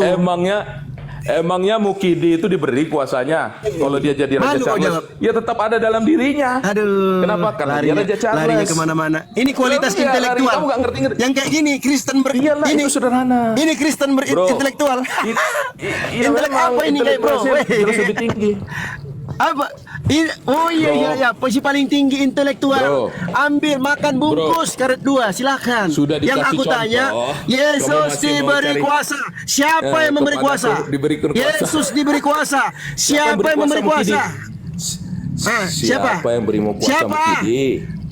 Emangnya Mukidi itu diberi kuasanya kalau dia jadi Raja Malu kau Charles? jawab. Ya tetap ada dalam dirinya. Aduh. Kenapa? Karena dia Raja Charles. Larinya kemana-mana. Ini kualitas Iya, intelektual. kamu nggak ngerti-ngerti. Yang kayak gini Kristen Iyalah, ini itu sederhana. Ini Kristen Bro. berintelektual. Iya, Intelek memang apa ini kayak bro? intelektualitasnya terus lebih tinggi. Apa? Oh iya, posisi paling tinggi intelektual. Bro. Ambil makan bungkus karet 2, silakan. Sudah Yang dikasih aku tanya, contoh. Kamu Yesus masih mau diberi cari- kuasa. Siapa yang memberi kepada kuasa? diberikan kuasa. Yesus diberi kuasa. Siapa yang memberi Mukidi? kuasa? Siapa? Siapa yang beri kuasa Siapa? Mukidi?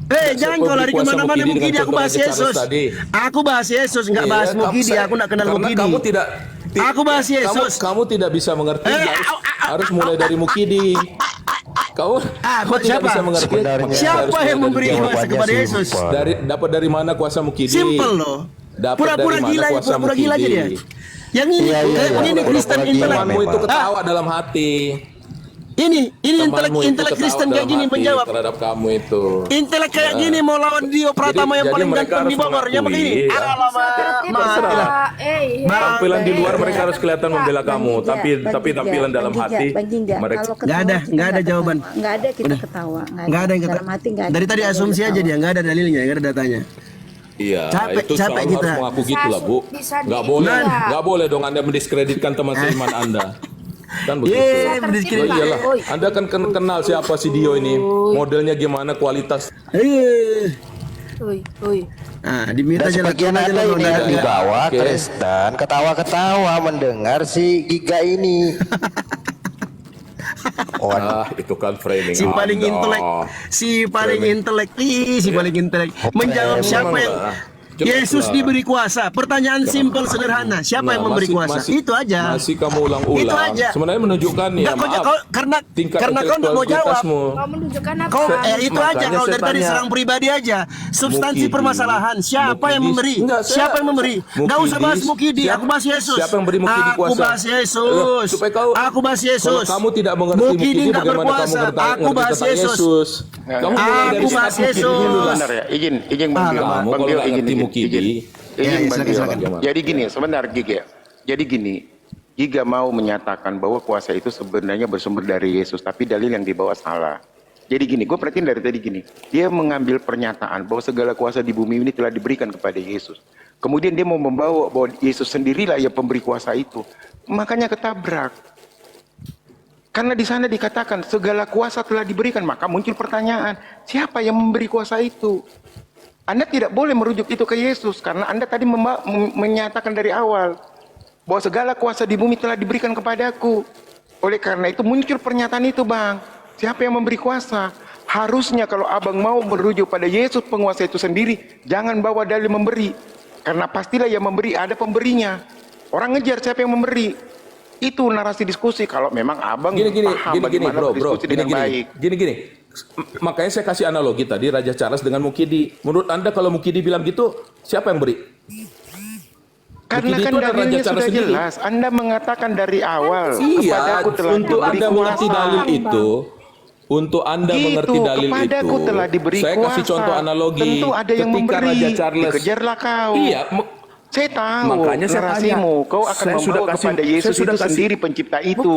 Jangan Siapa kau lari beri kuasa kemana-mana Mukidi Mukidi. dengan Aku contoh bahas Raja Charles Yesus. tadi? Aku bahas Yesus, nggak bahas Iya, Mukidi. Aku nggak kenal karena Mukidi. Kamu tidak. Aku bahas Yesus. Kamu tidak bisa mengerti. Harus mulai dari Mukidi. Kamu tidak siapa? bisa mengerti. Sebenarnya Siapa yang memberi kuasa jawabannya kepada Yesus? simpel. Dapat dari mana kuasa Mukidi? Simple loh. Dapat Pura-pura dari mana gila, kuasa pura-pura gila aja Mukidi? dia. Yang ini, Iya, ini pura-pura Kristen gila intelek. Temanmu itu memang. ketawa dalam hati. Ini intelek Temanmu itu ketawa Kristen kayak dalam gini hati menjawab. terhadap kamu itu. Intelek kayak gini mau lawan Dio Pratama yang jadi paling mereka ganteng di harus Bogor. Yang mengakui, begini. ya. Alamak. Tampilan di luar mereka harus kelihatan membela kamu, tapi tampilan dalam hati mereka Nggak ada jawaban. Nggak ada, kita ketawa. Nggak ada yang kata. Dalam hati nggak ada. Dari tadi Nggak ada asumsi yang aja ketawa. dia, nggak ada dalilnya, nggak ada datanya. Iya, Capek- itu capek selalu kita. harus mengaku gitu lah, Bu. Bisa Nggak di- boleh, Nah. nggak boleh dong Anda mendiskreditkan teman seiman Anda. Kan begitu. Yeay, Oh mendiskreditkan. iyalah, Anda kan kenal siapa si Dio ini, modelnya gimana, kualitas. Nah, diminta Dan aja sebagian lakukan aja ada lah, ini yang nggak- di bawah Oke. Kristen ketawa-ketawa mendengar si Giga ini. Oh, Itu kan framing si paling Anda. intelek, si paling intelek, si paling intelek. Menjawab siapa yang Cepat Yesus lah. diberi kuasa. Pertanyaan simpel sederhana. Siapa Nah, yang memberi masih- kuasa? masih- Itu aja. Masih kamu ulang-ulang. Itu aja. Sebenarnya menunjukkan ya, Nggak, maaf. karena tingkat kau nggak mau jawab. intelektualitasmu. Mau menunjukkan apa? Kau itu aja Makanya kalau saya dari tadi tanya. serang pribadi aja. Substansi Mukidi. permasalahan. Siapa yang Mukidi. memberi? Enggak, saya- Siapa yang memberi? Nggak usah bahas Mukidi. Siapa- Aku bahas Yesus. Siapa yang beri Mukidi Aku kuasa? bahas Yesus. Supaya kau- Aku bahas Kalau Yesus. kamu tidak mengerti Mukidi, nggak bagaimana kamu berkuasa. ngerti Aku bahas tentang Yesus. Yesus? Kamu mulai Aku dari bahas start Mukidi Yesus. dulu lah. Sebentar ya, izin Bang Dio. Kamu Bang kalau Dio, nggak ngerti Mukidi, Ya, Bang Dio. silakan. Jadi gini, sebentar Giga. Jadi gini, Giga mau menyatakan bahwa kuasa itu sebenarnya bersumber dari Yesus, tapi dalil yang dibawa salah. Jadi gini, gue perhatiin dari tadi gini, dia mengambil pernyataan bahwa segala kuasa di bumi ini telah diberikan kepada Yesus. Kemudian dia mau membawa bahwa Yesus sendirilah yang pemberi kuasa itu. Makanya ketabrak. Karena di sana dikatakan segala kuasa telah diberikan, maka muncul pertanyaan, siapa yang memberi kuasa itu? Anda tidak boleh merujuk itu ke Yesus karena Anda tadi menyatakan dari awal bahwa segala kuasa di bumi telah diberikan kepadaku. Oleh karena itu muncul pernyataan itu, Bang. Siapa yang memberi kuasa? Harusnya kalau Abang mau merujuk pada Yesus penguasa itu sendiri, jangan bawa dalil memberi. Karena pastilah yang memberi ada pemberinya. Orang ngejar siapa yang memberi. Itu narasi diskusi kalau memang Abang paham bagaimana berdiskusi dengan baik. Gini. Makanya saya kasih analogi tadi Raja Charles dengan Mukidi. Menurut Anda kalau Mukidi bilang gitu, siapa yang beri? Karena Mukidi kan itu adalah dalilnya Raja Charles sudah sendiri. jelas. Anda mengatakan dari awal Iya, kepadaku telah untuk diberi Anda mengerti kuasa. dalil itu, untuk Anda Gitu, mengerti dalil kepadaku itu, telah diberi saya kasih kuasa. contoh analogi. Tentu ada yang Ketika memberi. Raja Charles, Dikejarlah kau. Iya, Saya tahu Makanya saya narasimu. tanya. Kau akan Saya sudah membawa kasih- kepada saya Yesus sudah itu kasih. sendiri pencipta itu.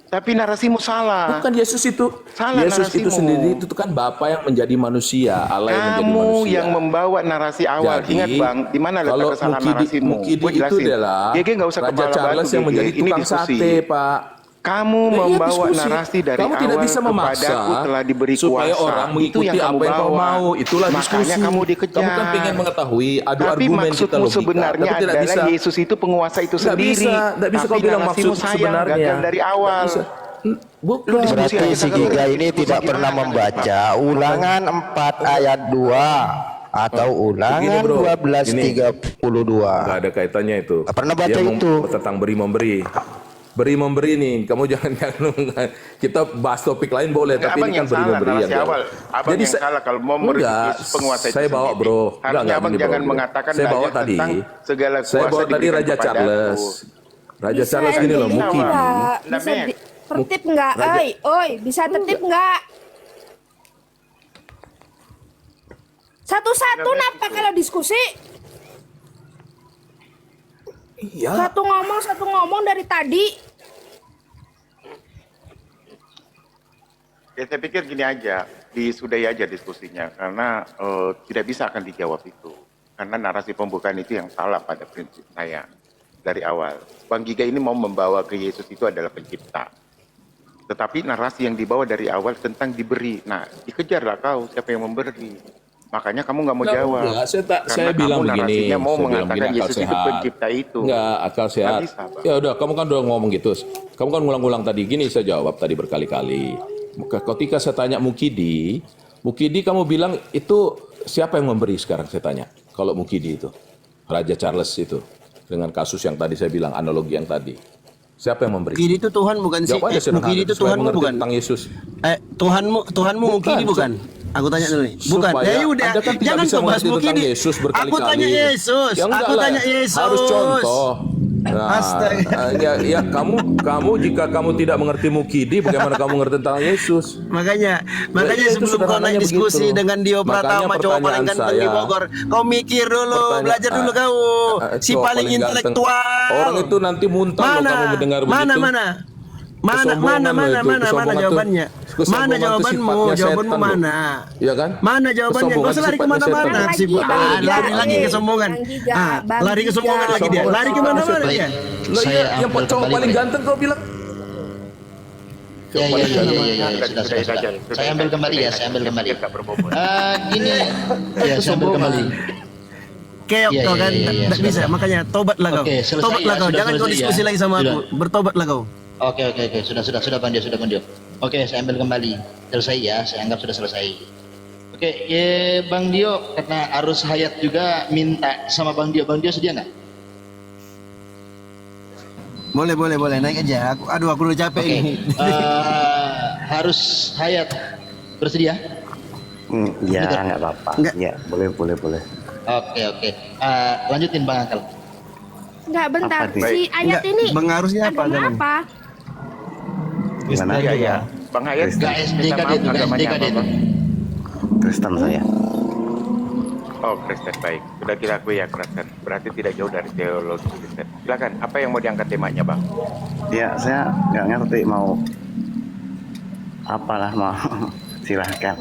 Tapi narasimu salah. bukan Yesus itu. Salah Yesus itu narasimu. sendiri itu kan Bapa yang menjadi manusia, Allah yang menjadi Kamu manusia. yang membawa narasi awal. Jadi, Ingat Bang, di mana letak kalau kesalahan Mukidi, narasimu? Mukidi Gua itu jelasin. adalah GG nggak usah Raja kepala Charles batu, yang GG. menjadi Ini tukang diskusi. sate, Pak. Kamu Nah, iya, membawa diskusi. narasi dari Kamu awal tidak bisa memaksa kepadaku telah diberi supaya kuasa. orang Itu mengikuti yang kamu apa yang kau bawa. mau. Itulah Makanya diskusi. kamu dikejar. Kamu kan pengen mengetahui, adu Tapi argumen kita maksudmu logika. sebenarnya Tapi tidak adalah bisa. Yesus itu penguasa itu Nggak sendiri. bisa Tapi kau bilang narasimu maksud sayang, sebenarnya. gagal dari awal. Nggak bisa. Bukan. Lu diskusi berarti aja, si kagak Giga boleh ini diskusi tidak gimana pernah kan, membaca Ulangan 4 ayat 2 atau Ulangan Begini, bro. 12:32. Nggak ada kaitannya itu. Nggak pernah baca Dia itu. tentang beri-memberi. Beri-memberi nih, kamu jangan kita bahas topik lain boleh, Enggak, tapi abang ini kan yang salah beri-memberi narasi yang awal. Abang yang salah kalau mau merujuk enggak, Yesus penguasa itu saya bawa sendiri. bro. Harusnya abang gini, jangan bro. mengatakan saya bawa dalil tadi. tentang segala Saya kuasa bawa tadi diberikan Raja kepadaku. Charles. Raja Bisa Charles ini loh tertib Mukidi. nggak? Nah, Bisa Mek. tertib nggak? Oi, bisa tertib nggak? Satu-satu napa kalau diskusi? Iya. Satu ngomong dari tadi. Ya saya pikir gini aja, disudahi aja diskusinya karena tidak bisa akan dijawab itu. Karena narasi pembukaan itu yang salah pada prinsip saya dari awal. Bang Giga ini mau membawa ke Yesus itu adalah pencipta. Tetapi narasi yang dibawa dari awal tentang diberi. Nah, dikejarlah kau siapa yang memberi. Makanya kamu nggak mau jawab. Enggak, Karena saya bilang kamu begini. narasinya mau Saya bilang mengatakan begini, akal Yesus itu sehat. pencipta itu. Enggak, akal sehat. Nggak bisa, Bang. Ya udah, kamu kan udah ngomong gitu. Kamu kan ngulang-ngulang tadi. Gini saya jawab tadi berkali-kali. Ketika saya tanya Mukidi kamu bilang itu siapa yang memberi sekarang saya tanya. Kalau Mukidi itu, Raja Charles itu. Dengan kasus yang tadi saya bilang, analogi yang tadi. Siapa yang memberi? Mukidi itu Tuhan bukan sih? Jawab aja sederhana, Mukidi itu supaya Tuhanmu mengerti bukan? tentang Yesus. Tuhanmu Mukidi bukan? Aku tanya dulu nih. Bukan. Supaya Ya udah, Anda kan tidak jangan bisa kau bahas mengerti tentang Mukidi. Yesus berkali-kali. Aku tanya Yesus. Ya enggak Aku lah, tanya Yesus. harus contoh. Nah, Astaga. ya kamu jika kamu tidak mengerti mukidi, bagaimana kamu mengerti tentang Yesus? Makanya itu sebelum kau naik sederhananya diskusi begitu. dengan Dio Makanya Pratama cowok paling pertanyaan ganteng di saya- Bogor, kau mikir dulu, belajar dulu kau. Si cowok paling ganteng. intelektual. Orang itu nanti muntah loh kamu mendengar begitu. Kesombongan loh itu, Mana kesombongan jawabannya? kesombongan Mana itu jawabanmu? sifatnya Jawabanmu setan loh. mana? Iya kan? Mana jawabannya? Gak Kesombongan usah lari sifatnya kemana-mana. setan. Lagi, Bang Lari Giga. lagi kesombongan. Bang Giga, Bang Lari Giga. kesombongan lagi dia. Lari kemana-mana Baik. dia. Loh Saya iya, yang ambil cowok kembali, paling Pak. ganteng kau bilang. Ya, Cowok paling ganteng. sudah. Saya ambil kembali ya, saya ambil kembali. Nggak berbobot. Gini, ya saya ambil kembali. Keok Iya, kau iya, kan, iya, iya, tak sudah, bisa. sudah. Makanya tobatlah kau. Oke, selesai Tobatlah ya, kau. sudah Jangan kau selesai diskusi ya. lagi sama Sudah. aku. Bertobatlah kau. Oke, sudah Bang Dio. Oke, saya ambil kembali. Selesai ya, saya anggap sudah selesai. Oke, Bang Dio, karena arus hayat juga minta sama Bang Dio sedia nggak? Boleh naik aja. Aku udah capek Oke, ini. harus hayat bersedia? Ya Betul. nggak apa-apa. Nggak. Ya boleh. Oke. Lanjutin Bang Akal. Enggak, bentar. Apa, Dik? Si ayat Enggak, ini Bang harusnya apa, agama Gaman? apa? Gimana? Iya. Bang Hayat Nggak SDKD itu, nggak agamanya SDKD itu. apa? Kristen saya. Oh, Kristen, baik. Sudah kita akui ya Kristen. Berarti tidak jauh dari teologi Kristen. Silakan, apa yang mau diangkat temanya, Bang? Ya saya nggak ngerti mau apalah mau silahkan.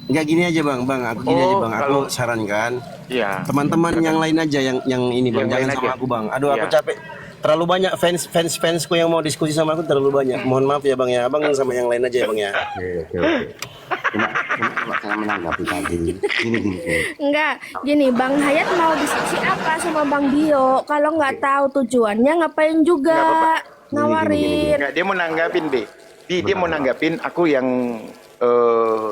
Enggak gini aja Bang. Aku gini Oh, aja Bang. Aku kalau- sarankan Iya. teman-teman yang lain aja yang ini Bang. Yang Jangan lain sama aja. aku Bang. Aduh aku Iya. capek. Terlalu banyak fansku yang mau diskusi sama aku terlalu banyak. Mohon maaf ya Bang ya. Abang sama yang lain aja ya Bang ya. Oke. Cuma saya menanggapi tadi. Gini. Enggak, gini Bang Hayat mau diskusi apa sama Bang Dio? Kalau nggak tahu tujuannya ngapain juga Nggak nawarin? Nggak, dia mau nanggapin, Be. Dia mau nanggapin, aku yang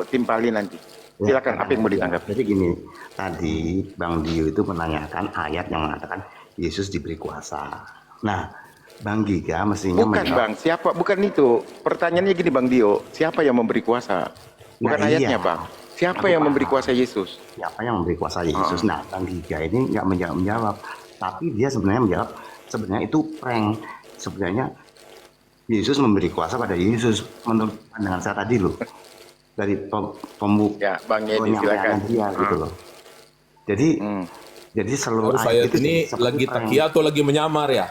timpali nanti. Silakan, apa yang mau ditanggapi? Jadi gini, tadi Bang Dio itu menanyakan ayat yang mengatakan Yesus diberi kuasa. Nah, Bang Giga mestinya Bukan, menjawab, Bang. Siapa? Bukan itu. Pertanyaannya gini, Bang Dio. Siapa yang memberi kuasa? Bukan Nah, ayatnya, iya. Bang. Siapa Aku yang paham. memberi kuasa Yesus? siapa yang memberi kuasa Yesus. Nah, Bang Giga ini nggak menjawab, tapi dia sebenarnya menjawab, sebenarnya itu prank. Sebenarnya Yesus memberi kuasa pada Yesus menurut pandangan saya tadi loh. Dari pembuka Ya, Bang Yedi, silakan. dia gitu loh. Jadi Hmm. seluruh Harus saya ayat itu ini seperti lagi prank. takia atau lagi menyamar ya?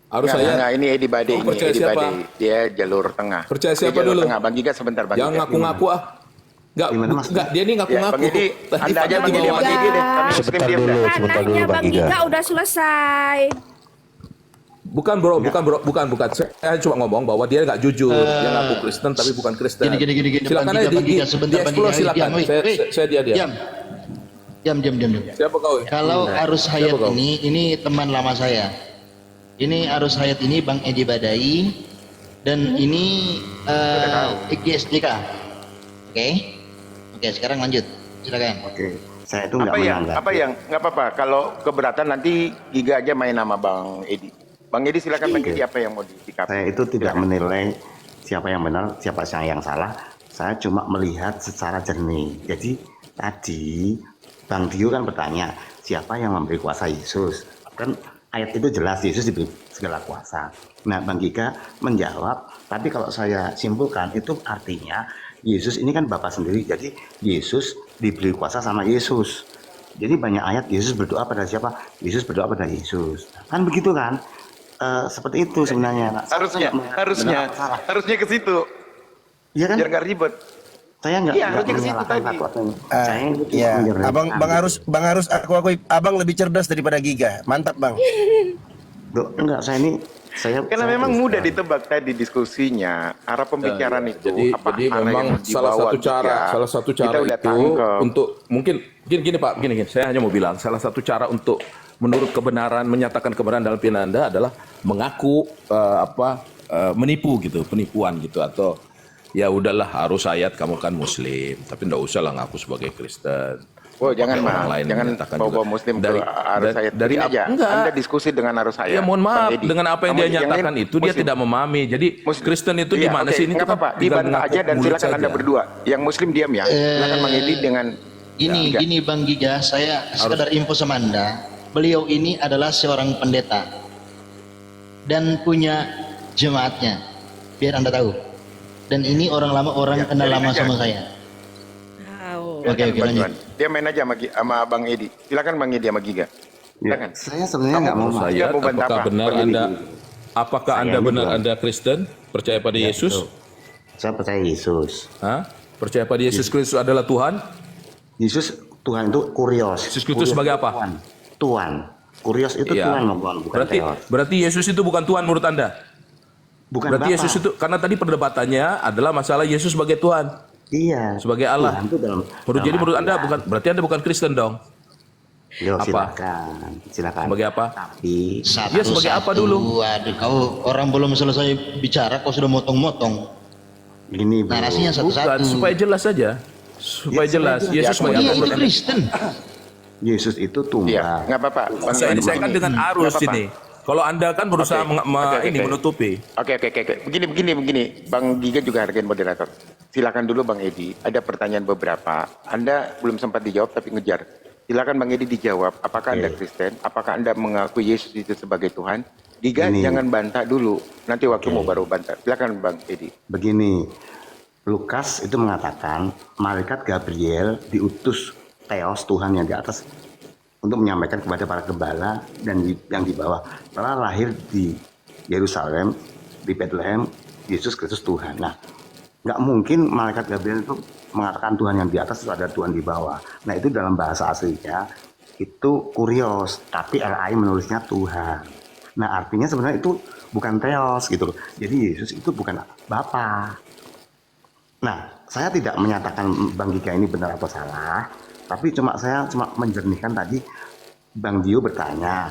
Harus saya ini Edi Bade, Oh, ini percaya Edi siapa? Bade. Dia jalur tengah. Percaya Dia siapa jalur dulu? Tengah. Bang Giga sebentar, Bang yang Giga. ngaku-ngaku ah. Gimana, Mas? Enggak, dia ini Ya, ngaku-ngaku. Bang Edi, Tadi Anda aja Bang Edi, dibawa. Bang Edi deh. Kami Muslim Sebentar diam dulu. dah. Sebentar dulu, Ranahnya Bang Bang Giga. Giga udah selesai. Bukan bro. Saya cuma ngomong bahwa dia nggak jujur. Dia ngaku Kristen tapi bukan Kristen. Gini. Silakan Bang aja Giga, sebentar, Bang di-explore Giga. silakan. Diam, Saya dia. Diam. Siapa kau? Kalau arus hayat Siapa kau? ini teman lama saya. Ini arus hayat ini Bang Edi Badai dan ini IGSDK. Oke, sekarang lanjut. Silakan. Oke, saya itu nggak menganggap. Apa yang nggak apa-apa. Kalau keberatan nanti Giga aja main nama Bang Edi. Bang Edi silakan Bang Edi, apa yang mau disikapi? Saya itu tidak menilai siapa yang benar, siapa yang salah. Saya cuma melihat secara jernih. Jadi tadi Bang Dio kan bertanya, siapa yang memberi kuasa Yesus? Kan ayat itu jelas Yesus diberi segala kuasa. Nah, Bang Giga menjawab, tapi kalau saya simpulkan itu artinya Yesus ini kan Bapa sendiri. Jadi Yesus diberi kuasa sama Yesus. Jadi banyak ayat Yesus berdoa pada siapa? Yesus berdoa pada Yesus. Kan begitu kan? Seperti itu sebenarnya. Nah, saya nggak salah. harusnya ke situ. Iya kan? Biar nggak ribet. Saya nggak Iya, harusnya ke situ menyalahkan tadi. satu-satunya. Saya itu cuma Ya, menjelaskan. Bang harus aku akui Abang lebih cerdas daripada Giga. Mantap Bang. Loh, enggak, saya Karena memang mudah ditebak tadi diskusinya, arah pembicaraan itu. Jadi arah memang yang salah dibawa satu Giga, cara kita udah itu tangkep. untuk mungkin gini Pak, gini. Saya hanya mau bilang salah satu cara untuk menurut kebenaran menyatakan kebenaran dalam pilihan Anda adalah mengaku menipu gitu, penipuan gitu atau ya udahlah harus ayat kamu kan Muslim, tapi enggak usah lah ngaku sebagai Kristen. Oh, jangan Orang Bang, lain jangan menyatakan bawa juga. Muslim Dari- ke arus ayat. dari Gini aja, enggak. Anda diskusi dengan arus ayat. Ya mohon maaf, Bang Edi. dengan apa yang Kamu dia yang nyatakan lain itu dia Muslim. tidak memahami. Jadi Muslim. Kristen itu Iya, gimana oke, sih? Ini nggak tuh apa-apa, tinggal dibantah mengaku aja dan mulut silakan Anda saja. berdua. Yang Muslim diam ya. Silakan Bang Edi dengan Gini Bang Giga, saya sekedar info sama Anda. beliau ini adalah seorang pendeta dan punya jemaatnya, biar Anda tahu. Dan ini orang lama, orang kenal lama sama saya. Oke, lanjut. Dia main aja sama Bang Edi. Silakan Bang Edi sama Giga. Silakan. Saya sebenarnya nggak mau Saya, mau bantah apakah apa? benar Bang Edi. apakah Saya Anda ini benar bukan. Anda Kristen, percaya pada Yesus? Saya percaya Yesus. Hah? Percaya pada Yesus Kristus adalah Tuhan? Yesus Tuhan itu kurios. Yesus Kristus Kurios sebagai itu apa? Tuhan. Tuhan. Kurios itu Iya. Tuhan bukan teos. Berarti Yesus itu bukan Tuhan menurut Anda? Bukan Berarti Bapa. Yesus itu, karena tadi perdebatannya adalah masalah Yesus sebagai Tuhan, Iya. sebagai Allah. Tuhan itu Jadi menurut Anda bukan, berarti Anda bukan Kristen dong? Yo, apa? silakan. Sebagai apa? Tapi Dia sebagai apa dulu? Waduh, kau orang belum selesai bicara, kau sudah motong-motong. gini bro. Narasinya Bukan, satu-satu. supaya jelas saja. Supaya jelas. supaya Yesus jelas. sebagai Dia apa? itu menurut Anda? Kristen. Yesus itu Iya, tunggal. nggak apa-apa. Bang Edi. Saya kan dengan arus Nggak apa-apa. ini. Kalau Anda kan berusaha Oke. Oke. ini menutupi. Oke. Begini. Bang Giga juga hargain moderator. Silakan dulu Bang Edi. Ada pertanyaan beberapa. Anda belum sempat dijawab tapi ngejar. Silakan Bang Edi dijawab. Apakah Anda Kristen? Apakah Anda mengakui Yesus itu sebagai Tuhan? Giga Ini. jangan bantah dulu. Nanti waktu mau baru bantah. Silakan Bang Edi. Begini, Lukas itu mengatakan malaikat Gabriel diutus Theos Tuhan yang di atas untuk menyampaikan kepada para gembala dan yang di bawah telah lahir di Yerusalem, di Bethlehem, Yesus Kristus Tuhan. Nah, nggak mungkin malaikat Gabriel itu mengatakan Tuhan yang di atas itu ada Tuhan di bawah. Nah, itu dalam bahasa aslinya itu kurios, tapi LAI menulisnya Tuhan. Nah, artinya sebenarnya itu bukan Theos gitu loh. Jadi Yesus itu bukan Bapa. Nah, saya tidak menyatakan Bang Giga ini benar atau salah, tapi saya cuma menjernihkan tadi. Bang Dio bertanya,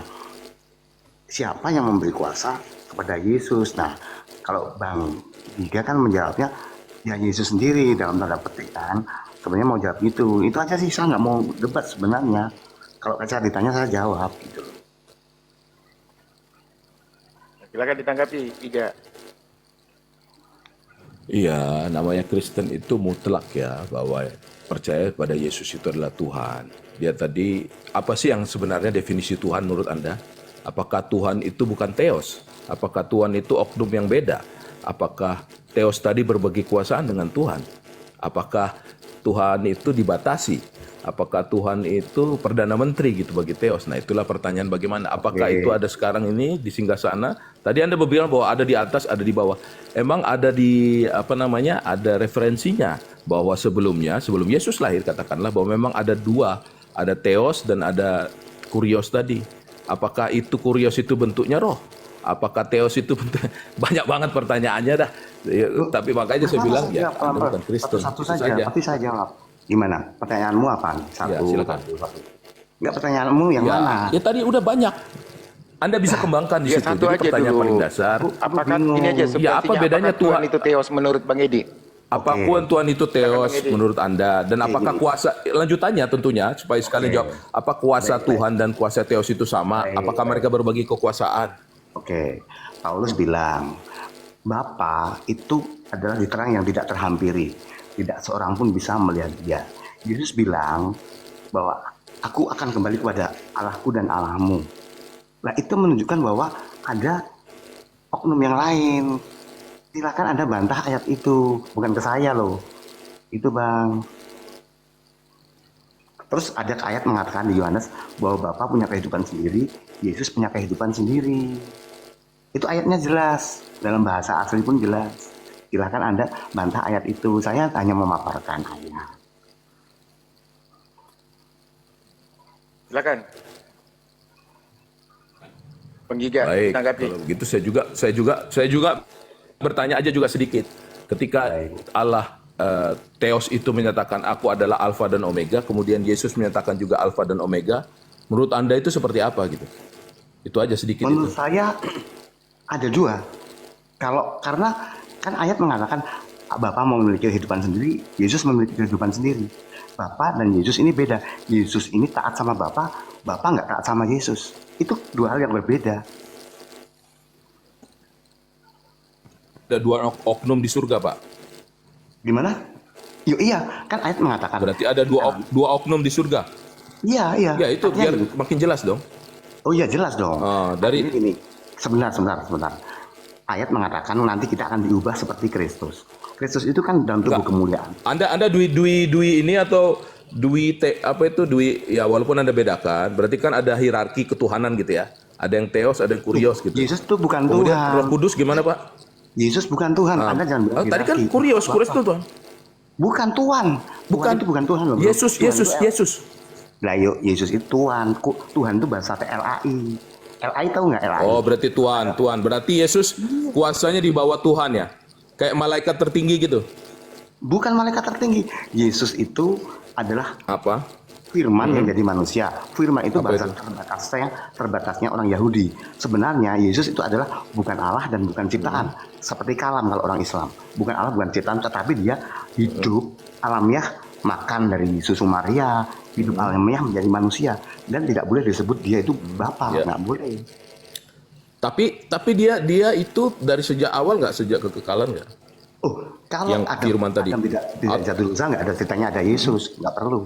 siapa yang memberi kuasa kepada Yesus? Nah, kalau Bang Giga kan menjawabnya, ya Yesus sendiri dalam tanda petik kan. Sebenarnya mau jawab itu aja sih, saya nggak mau debat sebenarnya. Kalau saya ditanya saya jawab gitu. Silakan ditanggapi Giga. Iya, namanya Kristen itu mutlak ya, bahwa percaya pada Yesus itu adalah Tuhan. Dia tadi, apa sih yang sebenarnya definisi Tuhan menurut Anda? Apakah Tuhan itu bukan Theos? Apakah Tuhan itu oknum yang beda? Apakah Theos tadi berbagi kuasaan dengan Tuhan? Apakah Tuhan itu dibatasi? Apakah Tuhan itu Perdana Menteri gitu bagi Theos? Nah, itulah pertanyaan bagaimana. Apakah itu ada sekarang ini di singgasana? Tadi Anda berbilang bahwa ada di atas, ada di bawah. Emang ada di ada referensinya bahwa sebelum Yesus lahir katakanlah bahwa memang ada dua, ada Theos dan ada kurios tadi. Apakah itu kurios itu bentuknya roh? Apakah Theos itu banyak banget pertanyaannya dah. Tapi makanya saya bilang ya Anda bukan Kristen. Satu Itu saja, tapi saya jawab. Gimana? Pertanyaanmu apa? Ya, silakan. Enggak, pertanyaanmu yang mana? Ya tadi udah banyak. Anda bisa kembangkan di Ya situ. satu Jadi aja pertanyaan dulu. paling dasar. Apakah ini aja Ya, apa bedanya Tuhan Tuhan itu Theos menurut Bang Edi? Apapun Tuhan itu Theos Bang Edi. menurut Anda, dan apakah kuasa, lanjutannya tentunya supaya sekalian jawab, apa kuasa Tuhan dan kuasa Theos itu sama? Apakah mereka berbagi kekuasaan? Oke, Paulus bilang, Bapa itu adalah diterang yang tidak terhampiri. Tidak seorang pun bisa melihat dia. Yesus bilang bahwa aku akan kembali kepada Allahku dan Allahmu. Nah, itu menunjukkan bahwa ada oknum yang lain. Silakan Anda bantah ayat itu, bukan ke saya loh. Itu Bang. Terus ada ayat mengatakan di Yohanes bahwa Bapa punya kehidupan sendiri, Yesus punya kehidupan sendiri. Itu ayatnya jelas, dalam bahasa asli pun jelas. Silakan Anda bantah ayat itu. Saya hanya memaparkan ayat. Silakan. Bang Giga, Baik, tanggapi. kalau begitu saya juga bertanya aja juga sedikit. Ketika Allah Theos itu menyatakan aku adalah Alfa dan Omega, kemudian Yesus menyatakan juga Alfa dan Omega, menurut Anda itu seperti apa gitu? Itu aja sedikit Menurut itu. saya ada dua. Karena kan ayat mengatakan Bapa mau memiliki kehidupan sendiri, Yesus memiliki kehidupan sendiri. Bapa dan Yesus ini beda. Yesus ini taat sama Bapa, Bapa nggak taat sama Yesus. Itu dua hal yang berbeda. Ada dua oknum di surga, Pak. Gimana? Iya, kan ayat mengatakan. Berarti ada dua oknum di surga. Iya. Ya itu Artinya biar makin jelas dong. Oh iya jelas dong. Dari Ini sebentar. Ayat mengatakan nanti kita akan diubah seperti Kristus. Kristus itu kan dalam tubuh Enggak. kemuliaan. Anda dui ini atau dui ya, walaupun Anda bedakan, berarti kan ada hierarki ketuhanan gitu ya. Ada yang theos, ada yang kurios gitu. Yesus itu bukan Kemudian Tuhan. Roh Kudus gimana, Pak? Yesus bukan Tuhan. Anda jangan bilang Tadi kan hierarki. kurios itu Tuhan. Bukan Tuhan. Tuhan itu bukan Tuhan loh. Bro. Yesus. Lah yuk, Yesus itu Tuhan. Tuhan itu bahasa LAI. LAI tahu nggak LAI? Oh, berarti Tuhan. Berarti Yesus kuasanya di bawah Tuhan ya? Kayak malaikat tertinggi gitu. Bukan malaikat tertinggi. Yesus itu adalah Apa? Firman yang jadi manusia. Firman itu Apa bahasa itu? terbatasnya orang Yahudi. Sebenarnya Yesus itu adalah bukan Allah dan bukan ciptaan. Seperti kalam kalau orang Islam. Bukan Allah, bukan ciptaan, tetapi dia hidup alamiah, makan dari susu Maria, hidup alamiah menjadi manusia, dan tidak boleh disebut dia itu Bapa, Ya. nggak boleh. Tapi dia itu dari sejak awal nggak, sejak kekekalan nggak? Oh, kalau Yang firman tadi. Adam tidak jatuh dosa, nggak ada ceritanya ada Yesus, nggak perlu.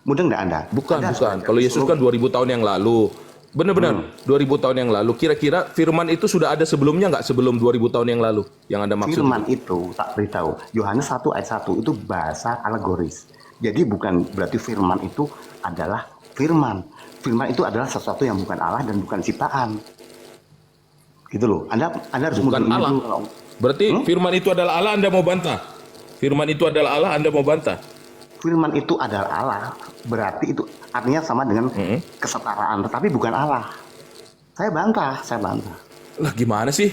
Mudah nggak Anda? Bukan. Ada, Kalau Yesus kan 2000 tahun yang lalu. Benar-benar 2000 tahun yang lalu. Kira-kira firman itu sudah ada sebelumnya nggak, sebelum 2000 tahun yang lalu yang Anda maksud? Firman itu tak beritahu. Yohanes 1 ayat 1 itu bahasa alegoris. Jadi bukan berarti firman itu adalah firman. Firman itu adalah sesuatu yang bukan Allah dan bukan ciptaan. Gitu loh. Anda harus Bukan mundur Allah. dulu kalau Berarti firman itu adalah Allah, Anda mau bantah? Firman itu adalah Allah, Anda mau bantah? firman itu adalah Allah, berarti itu artinya sama dengan kesetaraan, tetapi bukan Allah. Saya bantah. Lah gimana sih?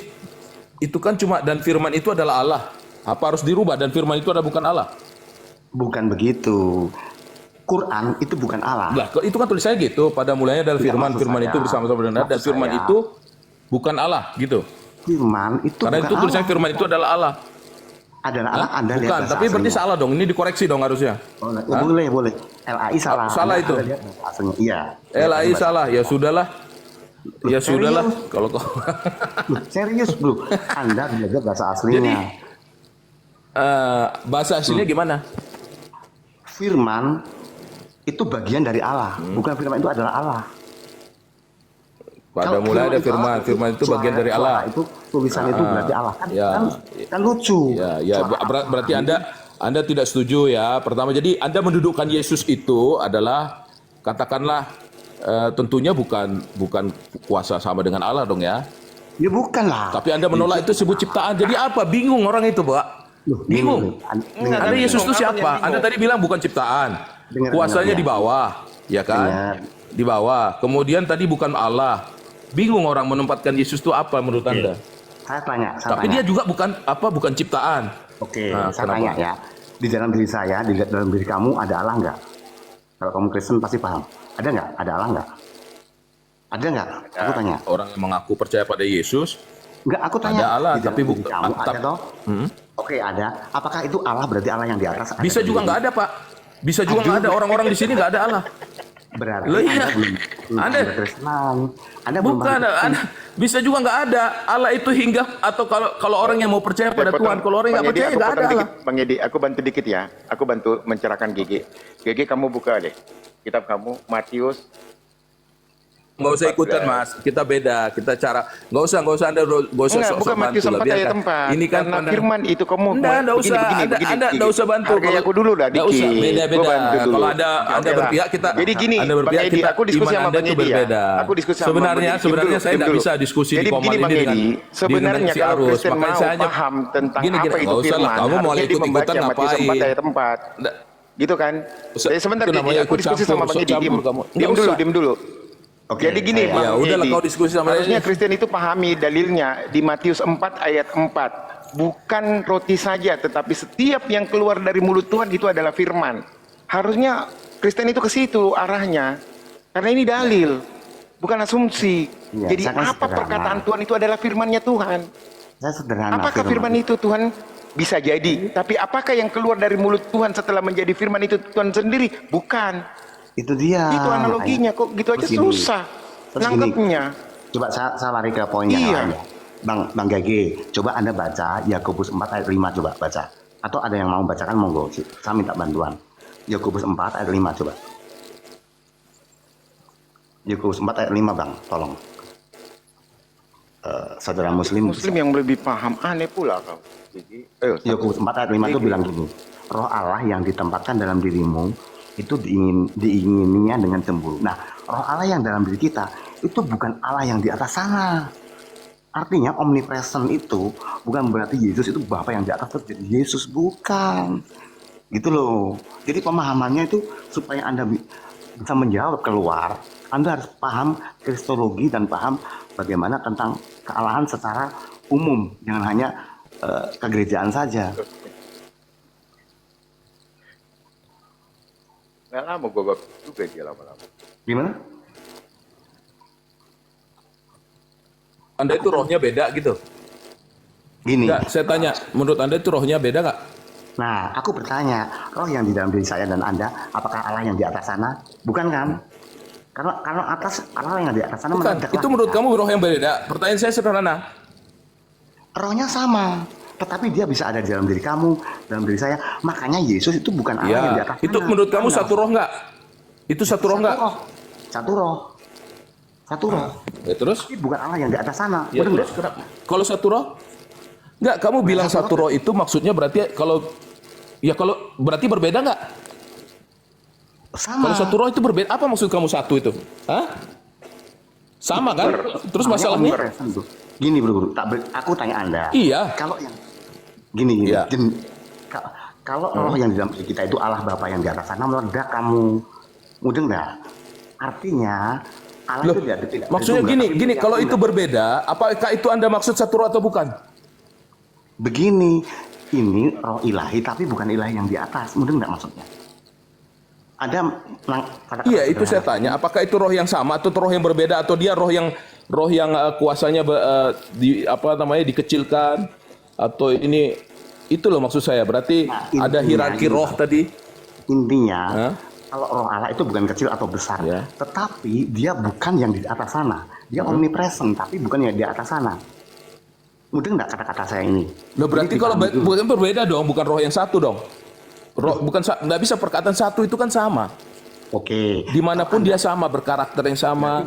Itu kan cuma dan firman itu adalah Allah. Apa harus dirubah dan firman itu adalah bukan Allah? Bukan begitu. Quran itu bukan Allah. Lah itu kan tulisannya gitu. Pada mulanya adalah Tidak, firman, maksud firman saya. itu bersama-sama dengan Allah, dan Maksud firman saya. itu bukan Allah gitu. Firman itu Karena bukan itu tulisannya Allah. firman itu adalah Allah. Adalah Allah, Anda lihat Bukan, bahasa tapi berarti aslinya. salah dong. Ini dikoreksi dong harusnya. Boleh. LAI salah. Salah Anda itu. lihat bahasa aslinya. Iya. LAI salah. Ya sudahlah. Ya Serius? sudahlah. Kalau kau Loh, serius bro, Anda belajar bahasa aslinya. bahasa aslinya gimana? Firman itu bagian dari Allah, bukan firman itu adalah Allah. Pada Kalau mulai ada itu firman, Allah, firman itu bagian dari suara Allah. Itu tulisan itu berarti Allah. Ya. Kan lucu. Ya, Suara berarti Anda tidak setuju ya. Pertama, jadi Anda mendudukkan Yesus itu adalah katakanlah tentunya bukan kuasa sama dengan Allah dong ya. Ya bukan lah. Tapi Anda menolak itu sebut ciptaan. Jadi apa? Bingung orang itu, Pak. Loh, Bingung. dengar, Anda Yesus itu siapa? Anda tadi bilang bukan ciptaan. Kuasanya dengar. di bawah, ya kan? Dengar. Di bawah. Kemudian tadi bukan Allah. Bingung orang menempatkan Yesus itu apa menurut Anda? Saya tanya. Tapi dia juga bukan ciptaan. Oke, Nah, saya kenapa? tanya ya. Di dalam diri saya, di dalam diri kamu ada Allah nggak? Kalau kamu Kristen pasti paham. Ada nggak? Ada Allah nggak? Ada nggak? Aku tanya. Orang yang mengaku percaya pada Yesus, Nggak, aku tanya. Ada Allah, Di dalam tapi diri bukan- kamu ada tapi- toh? Oke, ada. Apakah itu Allah berarti Allah yang di atas? Ada bisa di juga diri? nggak ada, Pak. Bisa juga nggak ada. Orang-orang di sini nggak ada Allah. Berarti Loh, iya. Anda belum Anda- berkristenan. Anda belum Bukan, Kristen. bisa juga nggak ada. Allah itu hingga atau kalau orang yang mau percaya pada Tuhan, kalau orang yang nggak percaya nggak ada Allah. Bang Edi, aku bantu dikit ya. Aku bantu mencerahkan GG. GG kamu buka deh kitab kamu Matius. Nggak usah ikutan, Mas. Kita beda. Kita cara nggak usah Anda nggak usah Enggak, sok-sok bukan Matius bantu lah. 4 ayat Biarkan. 4. Ini kan karena pandang- firman itu kamu Nggak usah. Anda nggak usah bantu. Hargai aku dulu lah, Nggak usah. dikit. Beda-beda. Gua bantu dulu. Kalau Anda Oke lah. berpihak, kita. Jadi gini, Anda berpihak, Bang Edi, kita aku diskusi iman sama Anda Bang itu Edi ya. berbeda. Aku diskusi sama Sebenarnya Bang Edi. Diam dulu, saya diam nggak dulu. bisa diskusi Jadi di begini, Komando Bang ini Edi, dengan sebenarnya si kalau Arus. Kristen Makanya mau saya hanya paham tentang gini, apa itu nggak usah lah. firman, Kamu mau harusnya dia ikut-ikutan membaca Matius 4 ngapain? ayat 4. Gitu kan? Jadi sebentar, Itu namanya Edi, aku ikut diskusi sama campur, Bang sok Edi. campur kamu. Diam Nggak dulu, usah. diam dulu. Oke, Jadi gini, saya- Bang Ya, udahlah, Edi, kau diskusi sama harusnya dia. Kristen itu pahami dalilnya di Matius 4 ayat 4. Bukan roti saja, tetapi setiap yang keluar dari mulut Tuhan itu adalah firman. Harusnya Kristen itu ke situ arahnya. Karena ini dalil, bukan asumsi. Iya, Jadi saya kan apa sederhana. perkataan Tuhan itu adalah firman-Nya Tuhan. Saya sederhana. Apakah firman itu Tuhan bisa jadi? Tapi apakah yang keluar dari mulut Tuhan setelah menjadi firman itu Tuhan sendiri? Bukan. Itu dia. Itu analoginya kok gitu aja Terus gini. susah Terus gini. nangkepnya. Coba saya lari ke poin yang Iya. lain ya. Bang Gage, coba Anda baca Yakobus 4 ayat 5, coba baca. Atau ada yang mau bacakan, monggo. Saya minta bantuan. Yakobus 4 ayat 5, coba. Yakobus 4 ayat 5 Bang, tolong. Saudara Muslim. Muslim yang lebih paham, aneh pula kau. Jadi, Yakobus 4 ayat 5 itu bilang gini, roh Allah yang ditempatkan dalam dirimu itu diingininya dengan cemburu. Nah, roh Allah yang dalam diri kita itu bukan Allah yang di atas sana. Artinya omnipresent itu bukan berarti Yesus itu Bapa yang di atas terus jadi Yesus, bukan. Gitu loh. Jadi pemahamannya itu supaya Anda bisa menjawab keluar, Anda harus paham kristologi dan paham bagaimana tentang kealahan secara umum, jangan hanya kegerejaan saja. nggak lama gue bab juga dia lama-lama. Gimana? Anda itu rohnya beda gitu? Gini. Enggak, saya tanya, menurut Anda itu rohnya beda nggak? Nah, aku bertanya, roh yang di dalam diri saya dan Anda, apakah Allah yang di atas sana? Bukan kan? Karena atas Allah yang di atas sana Bukan, meledak itu lah. menurut kamu roh yang beda. Pertanyaan saya sederhana. Rohnya sama, tetapi dia bisa ada di dalam diri kamu, dalam diri saya. Makanya Yesus itu bukan Allah yang di Ya, atas sana. itu menurut kamu Enggak. satu roh nggak? Itu satu roh nggak? Satu roh. Satu roh. Ya terus? Tapi bukan Allah yang di atas sana. Ya, Benar terus nggak? kenapa? Kalau satu roh? Enggak, kamu bilang satu roh itu maksudnya berarti kalau berarti berbeda nggak? Sama. Kalau satu roh itu berbeda, apa maksud kamu satu itu? Hah? Sama kan? Terus Namanya masalahnya? omnipresent, Bro. Gini bro, aku tanya Anda. Iya. Kalau yang gini, Iya. kalau roh yang di dalam diri kita itu Allah Bapa yang di atas sana meledak kamu, mudah nggak? Artinya Allah Loh, itu tidak. maksudnya itu gini, enggak, gini tapi kalau dia itu berbeda, apakah itu Anda maksud satu roh atau bukan? begini, ini roh ilahi tapi bukan ilahi yang di atas, mudah nggak maksudnya? Ada kata-kata Iya, itu saya sederhana. tanya, apakah itu roh yang sama atau roh yang berbeda atau dia roh yang kuasanya dikecilkan atau ini itu loh maksud saya. Berarti Nah, ada intinya hierarki gini, roh Bang. tadi. Intinya, Hah? kalau roh Allah itu bukan kecil atau besar, Ya. tetapi dia bukan yang di atas sana. Dia omnipresent, tapi bukan yang di atas sana. Mudah nggak kata-kata saya ini? Loh berarti Jadi kalau dipahami dulu. bukan berbeda dong, bukan roh yang satu dong. Roh bukan nggak bisa perkataan satu itu kan sama. Oke. Dimanapun dia sama, berkarakter yang sama.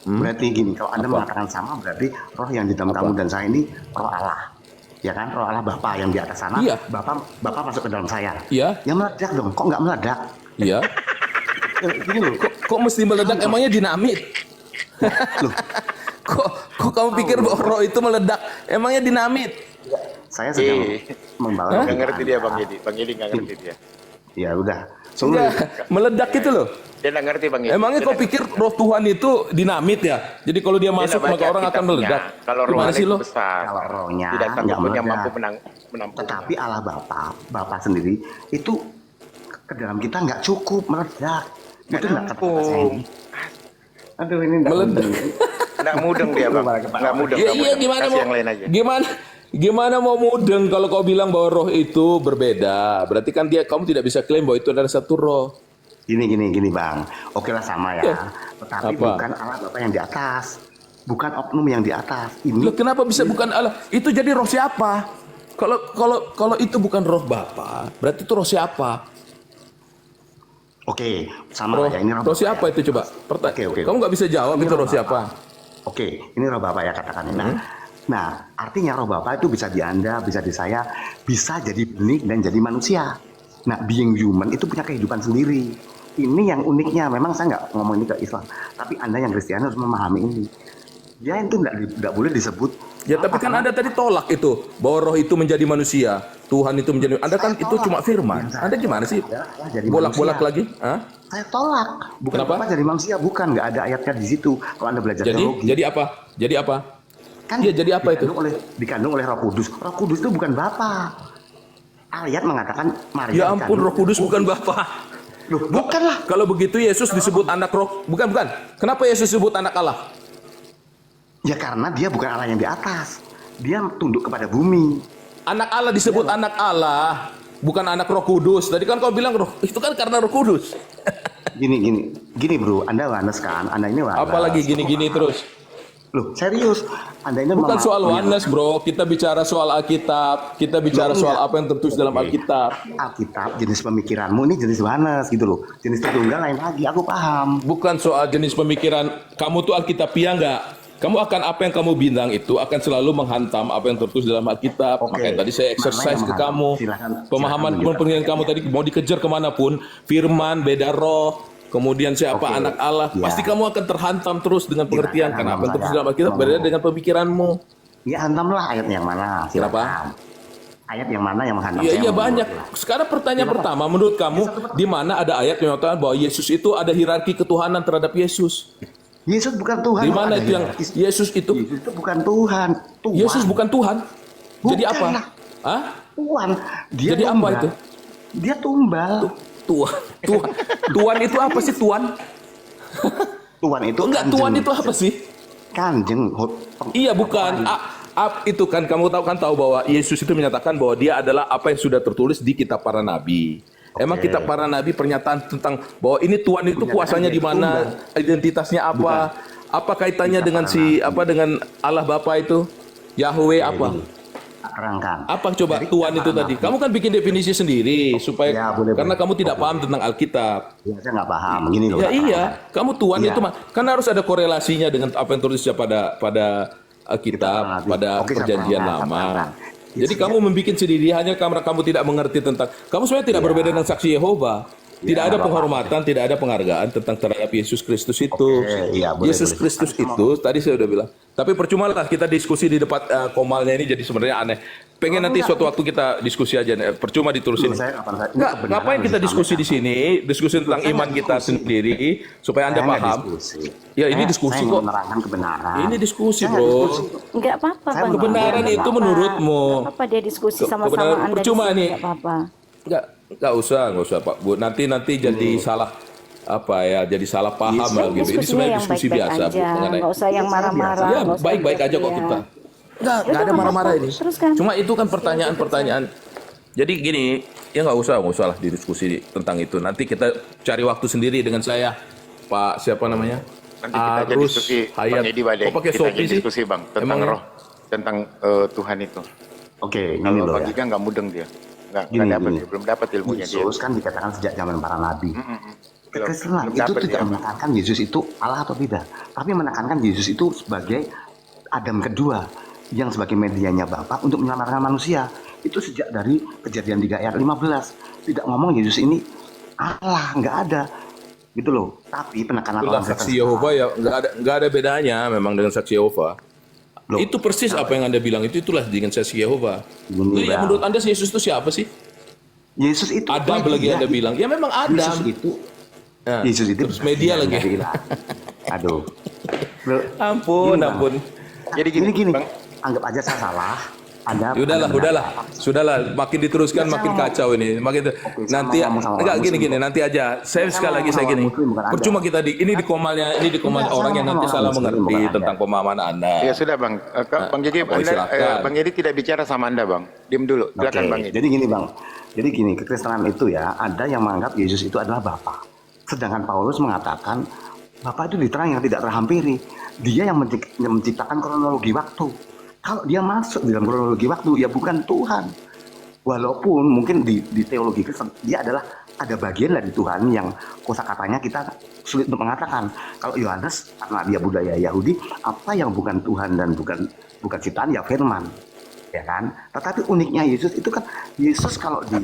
Berarti gini, kalau Anda Apa? mengatakan sama, berarti roh yang di dalam kamu dan saya ini roh Allah. Ya kan, roh Allah Bapa yang di atas sana, Iya. Bapak masuk ke dalam saya. Iya. Ya meledak dong, kok nggak meledak? Iya. Gini loh, Kok mesti meledak? Emangnya dinamit? loh, Kok kamu pikir bahwa roh itu meledak? Emangnya dinamit? saya sedang membawa. Nggak ngerti dia Bang Yedi nggak ngerti dia. Ya udah, sulit. Enggak, meledak gitu loh. Dia nggak ngerti Bang Yedi. Emangnya Dia kau pikir roh Tuhan itu dinamit ya? Jadi kalau dia masuk nggak maka baca orang akan kitabnya. meledak. Kalau roh Gimana Allah sih itu lo? besar, Kalau rohnya tidak sanggup nggak yang meledak. mampu menampung. Tetapi Allah Bapa sendiri itu ke dalam kita nggak cukup meledak. Itu nggak kata-kata saya ini. Aduh ini nggak Meledak. mudeng. Nggak mudeng dia Bang, nggak mudeng. Iya, nggak iya mudeng. gimana Kasih mau yang lain aja. gimana mau mudeng kalau kau bilang bahwa roh itu berbeda. Berarti kan kamu tidak bisa klaim bahwa itu adalah satu roh. Gini Bang. Oke lah sama ya. Ya. Tetapi Apa? bukan Allah Bapa yang di atas. Bukan oknum yang di atas. Ini Loh, kenapa bisa bukan Allah? Itu jadi roh siapa? Kalau itu bukan roh Bapa, berarti itu roh siapa? oke, sama Roh, ya ini roh siapa itu coba? Oke. Kamu nggak bisa jawab Ini itu roh roh siapa? Oke, ini roh Bapa ya katakan. Nah, artinya roh Bapa itu bisa di Anda, bisa di saya, bisa jadi benih dan jadi manusia. Nah, being human itu punya kehidupan sendiri. Ini yang uniknya, memang saya nggak ngomong ini ke Islam, tapi Anda yang Kristen harus memahami ini. Ya itu nggak boleh disebut. Ya tapi kan Anda tadi tolak itu bahwa roh itu menjadi manusia, Tuhan itu menjadi. Anda kan itu cuma firman. Anda gimana sih? Jadi Bolak-bolak manusia. lagi? Hah? Saya tolak. Bukan Kenapa? Bapa jadi manusia, bukan. Nggak ada ayatnya di situ. Kalau Anda belajar teologi. Jadi apa? Jadi apa? Kan Iya, jadi apa itu? dikandung oleh Roh Kudus. Roh Kudus itu bukan Bapa. Ayat mengatakan Maria Ya ampun, dikandung Roh Kudus bukan Bapa. Loh, bukanlah. Kalau begitu Yesus disebut anak roh. Bukan. Kenapa Yesus disebut anak Allah? Ya karena dia bukan Allah yang di atas. Dia tunduk kepada bumi. Anak Allah disebut anak Allah, bukan anak Roh Kudus. Tadi kan kau bilang roh itu kan karena Roh Kudus. Gini bro, Anda wanes kan? Anda ini wanes. Apalagi gini-gini terus. Loh, serius. Anda ini Bukan soal oneness, bro. Kita bicara soal Alkitab. Kita bicara soal apa yang tertulis dalam Alkitab. Alkitab, jenis pemikiranmu ini jenis oneness gitu loh. Jenis Tritunggal lain lagi, aku paham. Bukan soal jenis pemikiran. Kamu tuh Alkitabiah nggak? Kamu akan apa yang kamu bilang itu akan selalu menghantam apa yang tertulis dalam Alkitab. Oke. Makanya tadi saya exercise ke Mana yang kamu. Silakan Pemahaman kamu tadi mau dikejar kemanapun. Firman, beda roh. Kemudian siapa Oke. anak Allah. Ya. Pasti kamu akan terhantam terus dengan pengertian. Silakan, Karena apa yang tertulis saya. dalam Alkitab berbeda dengan pemikiranmu. Ya hantamlah ayat yang mana. Kenapa? Silakan. Ayat yang mana yang menghantam Iya, saya iya mau banyak. menurut. Sekarang pertanyaan pertama, menurut kamu di mana ada ayat yang mengatakan bahwa Yesus itu ada hierarki ketuhanan terhadap Yesus? Yesus bukan Tuhan. Di kok mana ada itu yang hierarkis. Yesus itu? Yesus itu bukan Tuhan. Tuhan. Yesus bukan Tuhan. Jadi Bukan apa? lah. Hah? Tuhan. Dia Jadi apa tumbal. itu? Dia tumbal. Tuhan. Tuhan. Tuhan itu apa sih Tuhan? Tuhan itu Enggak, kanjeng. Tuhan itu apa sih? Kanjeng. Iya, bukan. Itu kan kamu tahu bahwa Yesus itu menyatakan bahwa dia adalah apa yang sudah tertulis di kitab para nabi. Emang kitab para nabi pernyataan tentang bahwa ini Tuhan itu kuasanya di mana, identitasnya apa, apa kaitannya dengan dengan Allah Bapa itu, Yahweh apa? Terangkan. Apa coba Jadi, Tuhan itu para tadi? nabi. Kamu kan bikin definisi sendiri supaya Ya, boleh, karena boleh. kamu tidak paham tentang Alkitab. Ya, saya nggak paham. Gini loh. Ya tak iya, terangkan. kamu Tuhan Iya. itu kan harus ada korelasinya dengan apa yang tertulis pada Alkitab, Kita pada Oke, saya perjanjian terangkan, lama. saya terangkan. Jadi Yes, kamu membuat sendiri hanya karena kamu tidak mengerti tentang. Kamu sebenarnya tidak berbeda dengan saksi Yehova. Tidak ada nggak penghormatan, tidak ada penghargaan tentang terhadap Yesus Kristus itu. iya, boleh, Yesus boleh. Kristus itu tadi saya udah bilang. Tapi percuma lah kita diskusi di depan Komalnya ini jadi sebenarnya aneh. Pengen nanti suatu waktu kita diskusi aja. Percuma diterusin. Saya kapan saya- ini Enggak, kebenaran ngapain kita harus diskusi di disampaikan. sini? Diskusi tentang Saya iman nggak kita diskusi. sendiri supaya Anda Saya nggak paham. diskusi. Ya, ini diskusi saya kok. menerangkan kebenaran. Ini diskusi, Saya nggak bro. diskusi. Enggak apa-apa, Saya Bang. Kebenaran Nggak itu apa-apa. menurutmu. Nggak apa-apa dia diskusi sama-sama Kebenaran Anda percuma di sini, nih. nggak apa-apa. Enggak usah Pak Bu. Nanti jadi salah jadi salah paham Yes. lah gitu. Ini Diskusinya sebenarnya yang diskusi baik-baik biasa Bu, aja, mengenai. nggak usah yang marah-marah. Ya, nggak usah baik-baik aja kok iya. kita. Enggak ada nggak marah-marah apa-apa. ini. Teruskan. Cuma itu kan pertanyaan-pertanyaan. Jadi gini, ya nggak usah lah didiskusi tentang itu. Nanti kita cari waktu sendiri dengan saya, Pak siapa namanya? Nanti kita aja Arus diskusi Hayat. Bang Edi Badai. Kok pakai Kita aja Shopee sih? diskusi Bang tentang Emangnya? roh, tentang Tuhan itu. Oke, gini Kalau loh Bang ya. Giga nggak mudeng dia, nggak Gini, dapat, gini. belum dapat ilmunya dia. Yesus kan dikatakan sejak zaman para nabi. Kekristenan Belum itu dapat tidak dia. menekankan Yesus itu Allah atau tidak, tapi menekankan Yesus itu sebagai Adam kedua yang sebagai medianya Bapa untuk menyelamatkan manusia. Itu sejak dari Kejadian 3 ayat 15. Tidak ngomong Yesus ini Allah, nggak ada. Gitu loh. Tapi penekanan Itulah orang saksi Kristen Yehova ya nggak ada bedanya memang dengan saksi Yehova. Loh, Itu persis apa yang Anda bilang itulah dengan saksi Yehova. Gini, Yang Bang. menurut Anda Yesus itu siapa sih? Yesus itu Adam lagi Anda bilang. Ya memang Yesus Adam. itu Nah, Yesus itu terus media lagi. Aduh. Loh, Ampun, Gini, Bang. ampun. Jadi gini, Bang, anggap aja saya salah. Anda Ya sudahlah. Makin diteruskan Ya, saya makin ngomong- kacau ini. Makin saya nanti mau ngomong sama enggak orang gini Muslim. nanti aja. Saya Saya sekali mau lagi ngomong saya sama gini. orang Muslim, bukan Anda. Percuma kita ini di komal Enggak, orang saya yang mau nanti ngomong salah Muslim, mengerti bukan Anda. tentang pemahaman Anda. ya sudah Bang. Bang Gigi, Bang, silakan. Bang Edi tidak bicara sama Anda Bang. Diam dulu. Silakan Oke, Bang Edi. jadi gini Bang. Jadi gini, kekristenan itu ya, ada yang menganggap Yesus itu adalah Bapa. Sedangkan Paulus mengatakan Bapa itu diterang yang tidak terhampiri. Dia yang menciptakan kronologi waktu. Kalau dia masuk di dalam kronologi waktu, ya bukan Tuhan. Walaupun mungkin di teologi Kristen, dia adalah ada bagian dari Tuhan yang kosakatanya kita sulit untuk mengatakan. Kalau Yohanes, karena dia budaya Yahudi, apa yang bukan Tuhan dan bukan ciptaan, ya firman. Ya kan? Tetapi uniknya Yesus itu kan, Yesus kalau di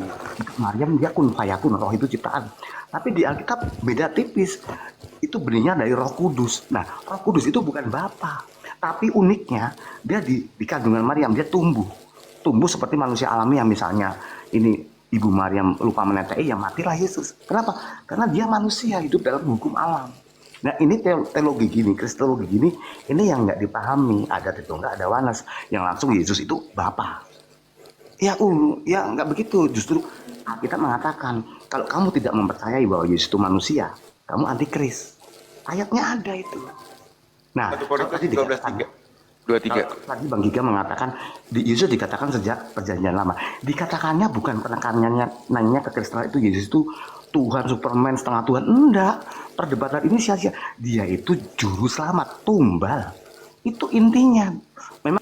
Maryam dia kun fayakun, roh itu ciptaan. Tapi di Alkitab beda tipis. Itu benihnya dari Roh Kudus. Nah, Roh Kudus itu bukan Bapa. Tapi uniknya dia di kandungan Maryam dia tumbuh seperti manusia alami yang misalnya ini Ibu Maryam lupa menetes, ya matilah Yesus. Kenapa? Karena dia manusia hidup dalam hukum alam. Nah ini teologi gini, kristologi gini, ini yang nggak dipahami. Ada Tritunggal, ada Oneness, yang langsung Yesus itu Bapa. Ya nggak begitu. Justru kita mengatakan kalau kamu tidak mempercayai bahwa Yesus itu manusia, kamu antikris. Ayatnya ada itu. Nah, 1 kalau tadi Korintus dikatakan, 12:3. kalau tadi Bang Giga mengatakan Yesus dikatakan sejak perjanjian lama. Dikatakannya bukan penekanannya nanya kekristenan itu Yesus itu Tuhan, Superman, setengah Tuhan. Enggak. Perdebatan ini sia-sia. Dia itu juru selamat, tumbal. Itu intinya. Memang